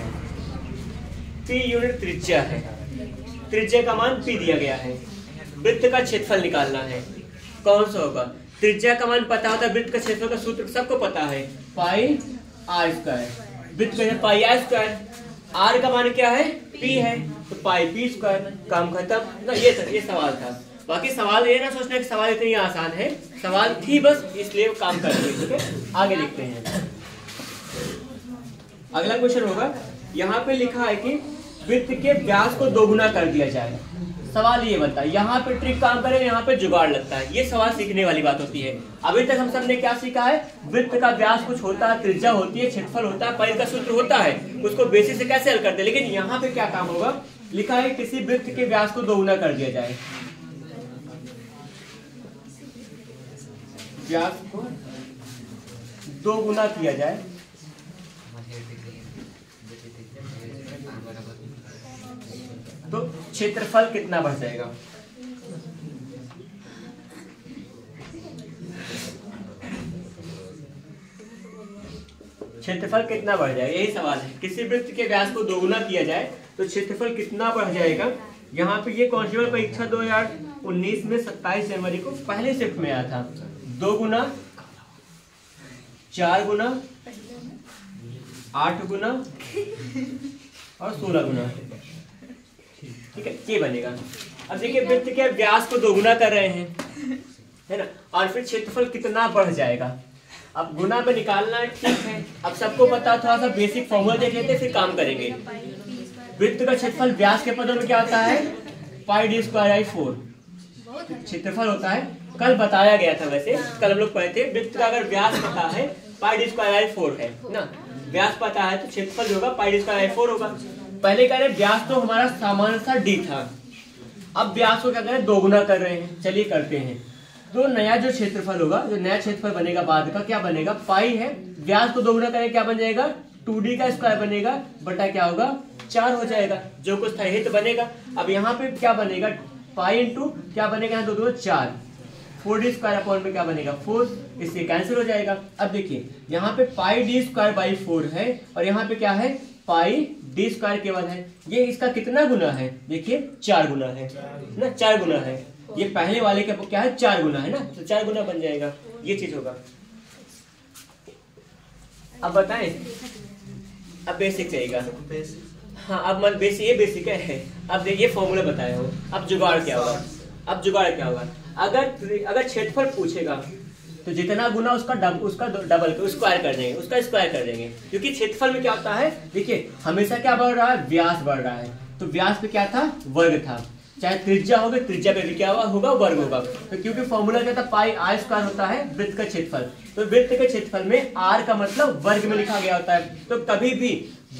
पी यूनिट त्रिज्या है, त्रिज्या का मान पी दिया गया है, वृत्त का क्षेत्रफल निकालना है। कौन सा होगा? त्रिज्या का मान पता होता है, वृत्त का क्षेत्रफल का सूत्र सबको पता है, पाई आर स्क्वायर। वृत्त का पाई आर स्क्वायर, आर का मान क्या है? पी है, तो पाई पी स्क्वायर। काम खत्म ना। ये सवाल था। बाकी सवाल ये ना सोचना कि सवाल इतनी आसान है, सवाल थी बस इसलिए काम कर रहे हैं। ठीक है, आगे लिखते हैं। अगला क्वेश्चन होगा, यहाँ पे लिखा है कि वृत्त के व्यास को दोगुना कर दिया जाए। सवाल ये बनता है, यहाँ पे ट्रिक काम करें, यहाँ पे जुगाड़ लगता है। ये सवाल सीखने वाली बात होती है। अभी तक हम सब ने क्या सीखा है? वृत्त का व्यास कुछ होता है, त्रिज्या होती है, क्षेत्रफल होता है, परिधि का सूत्र होता है, उसको बेसिस से कैसे हल करते हैं। लेकिन यहाँ पे क्या काम होगा? लिखा है किसी वृत्त के व्यास को दोगुना कर दिया जाए। व्यास को दोगुना किया जाए तो क्षेत्रफल कितना बढ़ जाएगा? क्षेत्रफल कितना बढ़ जाएगा, यही सवाल है। किसी वृत्त के व्यास को दोगुना किया जाए तो क्षेत्रफल कितना बढ़ जाएगा? यहाँ पे ये कांस्टेबल परीक्षा 2019 में 27 जनवरी को पहले शिफ्ट में आया था। 2 गुना, 4 गुना, 8 गुना और 16 गुना। ठीक है, ये बनेगा। अब देखिए वृत्त के व्यास को दोगुना कर रहे हैं, है ना, और फिर क्षेत्रफल कितना बढ़ जाएगा। अब गुना में निकालना ठीक है। अब सबको पता, थोड़ा सा बेसिक फॉर्मूला देख लेते हैं, फिर काम करेंगे। वृत्त का क्षेत्रफल व्यास के पदों में क्या होता है? पाई डी स्क्वायर बाई 4 क्षेत्रफल होता है। कल बताया गया था, वैसे कल हम लोग पढ़े थे। वृत्त का अगर व्यास पता है पाई डी स्क्वायर बाई 4 है ना, व्यास पता है तो क्षेत्रफल जो होगा पाई डी स्क्वायर बाई 4 होगा। पहले कह रहे व्यास तो हमारा सामान्य सा डी था, अब व्यास को क्या कर रहे हैं? दोगुना कर रहे हैं। चलिए करते हैं। तो नया जो क्षेत्रफल होगा, जो नया क्षेत्रफल बनेगा बाद का, क्या बनेगा? पाई है, व्यास को दोगुना करें क्या बन जाएगा? 2d का स्क्वायर बनेगा बटा क्या होगा? 4 हो जाएगा, जो कुछ था यही तो बनेगा। अब यहाँ पे क्या बनेगा? पाई इंटू क्या बनेगा? यहाँ 2 2 4, 4d स्क्वायर अपॉन में क्या बनेगा? 4, इससे कैंसिल हो जाएगा। अब देखिए यहाँ पे पाई डी स्क्वायर बाई 4 है और यहाँ पे क्या है? पाई डी स्क्वायर केवल है। ये इसका कितना गुना है? देखिए 4 गुना है ना, 4 गुना है। ये पहले वाले का क्या है? 4 गुना है ना, तो 4 गुना बन जाएगा। ये चीज होगा। अब बताएं, अब बेसिक रहेगा। हाँ, अब मत बेसिक, ये बेसिक है। अब देखिए फॉर्मूला बताया हो। अब जुगाड़ क्या होगा? अब जुगाड़ क्या होगा? अगर क्षेत्रफल पूछेगा तो जितना गुना उसका डबल स्क्वायर कर देंगे, उसका स्क्वायर कर देंगे। क्योंकि क्षेत्रफल में क्या होता है? देखिए हमेशा क्या बढ़ रहा है? व्यास बढ़ रहा है। तो व्यास पे क्या था? वर्ग था। चाहे त्रिज्या होगा, त्रिज्या पे भी क्या होगा? वर्ग होगा। तो क्योंकि फॉर्मूला क्या था? पाई आर स्क्वायर होता है वृत्त का क्षेत्रफल। तो वृत्त के क्षेत्रफल में आर का मतलब वर्ग में लिखा गया होता है। तो कभी भी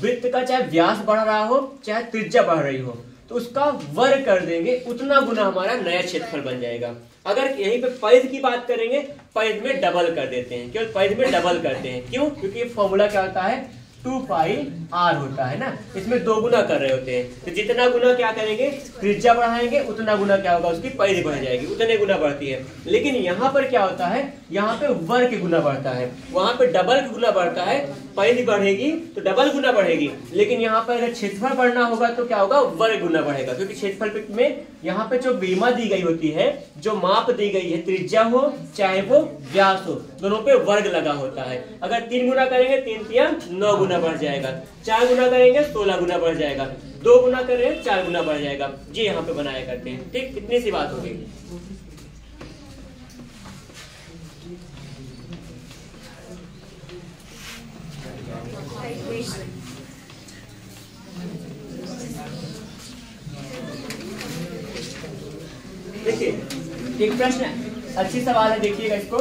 वृत्त का चाहे व्यास बढ़ रहा हो, चाहे त्रिज्या बढ़ रही हो, तो उसका वर्ग कर देंगे, उतना गुना हमारा नया क्षेत्रफल बन जाएगा। अगर यहीं पे परिधि की बात करेंगे, परिधि में डबल कर देते हैं। केवल परिधि में डबल करते हैं। क्यों? क्योंकि फॉर्मूला क्या होता है? 2 पाई आर होता है ना, इसमें 2 गुना कर रहे होते हैं। तो जितना गुना क्या करेंगे? त्रिज्या बढ़ाएंगे, उतना गुना क्या होगा? उसकी परिधि बढ़ जाएगी, उतने गुना बढ़ती है। लेकिन यहाँ पर क्या होता है? यहाँ पे वर्ग के गुना बढ़ता है, वहां पे डबल के गुना बढ़ता है। परिधि बढ़ेगी तो डबल गुना बढ़ेगी, लेकिन यहाँ पर अगर क्षेत्रफल बढ़ना होगा तो क्या होगा? वर्ग गुना बढ़ेगा। क्योंकि क्षेत्रफल में यहाँ पे जो बीमा दी गई होती है, जो माप दी गई है, त्रिज्या हो चाहे वो व्यास हो, दोनों पे वर्ग लगा होता है। अगर 3 गुना करेंगे, 3 3 9 गुना बढ़ जाएगा। 4 गुना करेंगे 16 गुना बढ़ जाएगा। 2 गुना करेंगे 4 गुना बढ़ जाएगा। ये यहाँ पे बनाया करते हैं। ठीक, कितनी सी बात होगी। देखिए एक प्रश्न अच्छी सवाल है, देखिएगा इसको।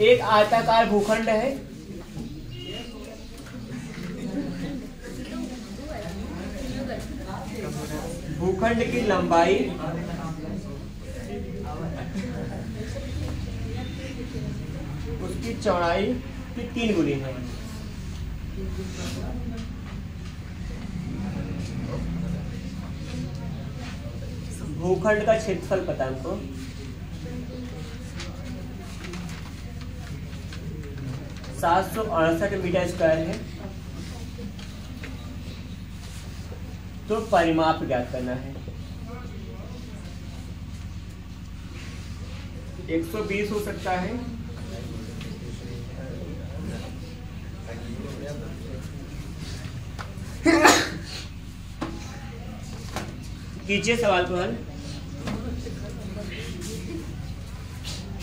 एक आयताकार भूखंड है, भूखंड की लंबाई उसकी चौड़ाई की 3 गुनी है। भूखंड का क्षेत्रफल पता है हमको, 768 मीटर स्क्वायर है। तो परिमाप ज्ञात करना है। 120 हो सकता है। कीजिए सवाल को हल।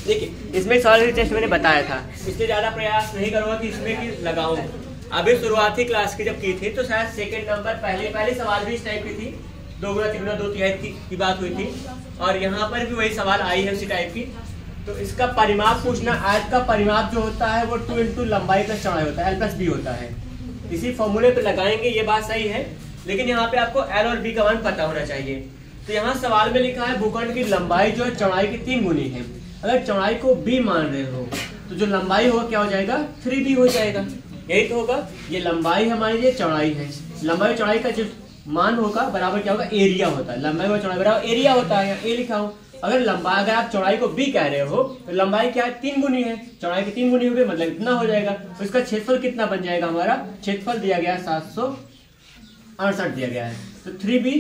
देखिए इसमें सवाल टेस्ट मैंने बताया था, इसलिए ज़्यादा प्रयास नहीं करूँगा कि इसमें कि लगाऊं। अभी शुरुआती क्लास की जब की थी तो शायद सेकंड नंबर पहले सवाल भी इस टाइप की थी, 2 गुना 3 गुना 2 तिहाई की बात हुई थी, और यहाँ पर भी वही सवाल आई है उसी टाइप की। तो इसका परिमाप पूछना, आयत का परिमाप जो होता है वो 2 इंटू लंबाई प्लस चौड़ाई होता है, L प्लस बी होता है। इसी फॉर्मूले पे लगाएंगे, ये बात सही है, लेकिन यहाँ पे आपको L और B का मान पता होना चाहिए। तो यहाँ सवाल में लिखा है भूखंड की लंबाई जो है चौड़ाई की 3 गुनी है। अगर चौड़ाई को B मान रहे हो तो जो लंबाई होगा क्या हो जाएगा, 3B हो जाएगा। यही तो होगा, ये लंबाई हमारी, ये चौड़ाई है। लंबाई चौड़ाई का जो मान होगा बराबर क्या होगा, एरिया होता है। लंबाई और चौड़ाई बराबर एरिया होता है, यहाँ ए लिखा हूँ। अगर आप चौड़ाई को B कह रहे हो तो लंबाई क्या है, 3 गुनी है, चौड़ाई की 3 गुनी हो गई, मतलब इतना हो जाएगा। तो इसका क्षेत्रफल कितना बन जाएगा, हमारा क्षेत्रफल दिया गया 768 दिया गया है। तो 3B,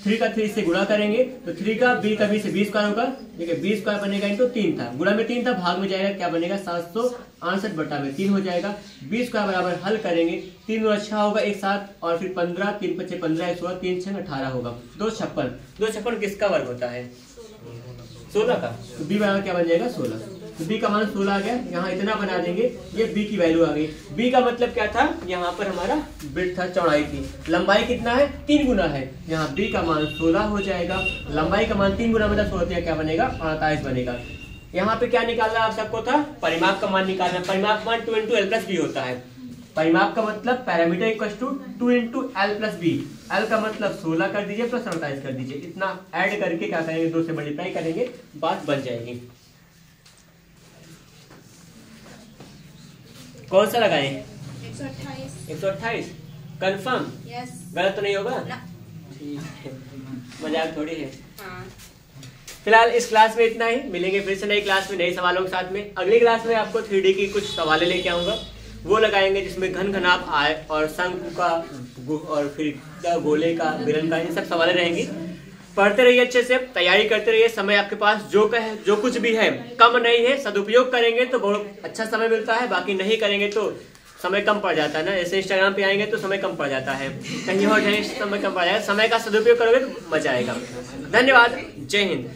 3 का 3 से गुणा करेंगे तो 3 का B का B से 20 स्क्वायर होगा, ठीक है, 20 स्क्वायर बनेगा इनटू 3 था, गुणा में 3 था, भाग में जाएगा, क्या बनेगा 768 बटा में 3 हो जाएगा। 20 स्क्वायर बराबर हल करेंगे, 3 और अच्छा होगा एक साथ, और फिर 15, 3 पच्चे 15, 16, 3 6 18 होगा, 256 किसका वर्ग होता है, 16 का। तो B बराबर क्या बन जाएगा 16। तो B का मान 16 आ गया, यहाँ इतना बना देंगे, ये B की वैल्यू आ गई। B का मतलब क्या था, यहाँ पर हमारा विड्थ था, चौड़ाई थी, लंबाई कितना है 3 गुना है, यहाँ B का मान 16 हो जाएगा। लंबाई का मान 3 गुना मतलब 16 क्या बनेगा, 48 बनेगा। यहाँ पे क्या निकालना आप सबको था, परिमाप का मान निकालना। परिमाप मान 2 इंटू L प्लस बी होता है। परिमाप का मतलब parameter equal to 2 into L plus b. L का मतलब 16 कर दीजिए प्लस 48 कर दीजिए, इतना ऐड करके क्या करेंगे, 2 से मल्टीप्लाई करेंगे, बात बन जाएगी। कौन सा लगाएं, 128 कंफर्म, गलत तो नहीं होगा, ठीक है, मजाक थोड़ी है। फिलहाल इस क्लास में इतना ही, मिलेंगे फिर से नई क्लास में नए सवालों के साथ में। अगली क्लास में आपको 3D की कुछ सवालें लेके आऊंगा, वो लगाएंगे जिसमें घन घनाभ आय और शंकु का और फिर गोले का, बेलन का, ये सब सवालें रहेंगी। पढ़ते रहिए, अच्छे से तैयारी करते रहिए। समय आपके पास जो कुछ भी है कम नहीं है, सदुपयोग करेंगे तो बहुत अच्छा समय मिलता है, बाकी नहीं करेंगे तो समय कम पड़ जाता है ना। जैसे इंस्टाग्राम पे आएंगे तो समय कम पड़ जाता है, कहीं और जाएंगे समय कम पड़ जाएगा। समय का सदुपयोग करोगे तो मजा आएगा। धन्यवाद, जय हिंद।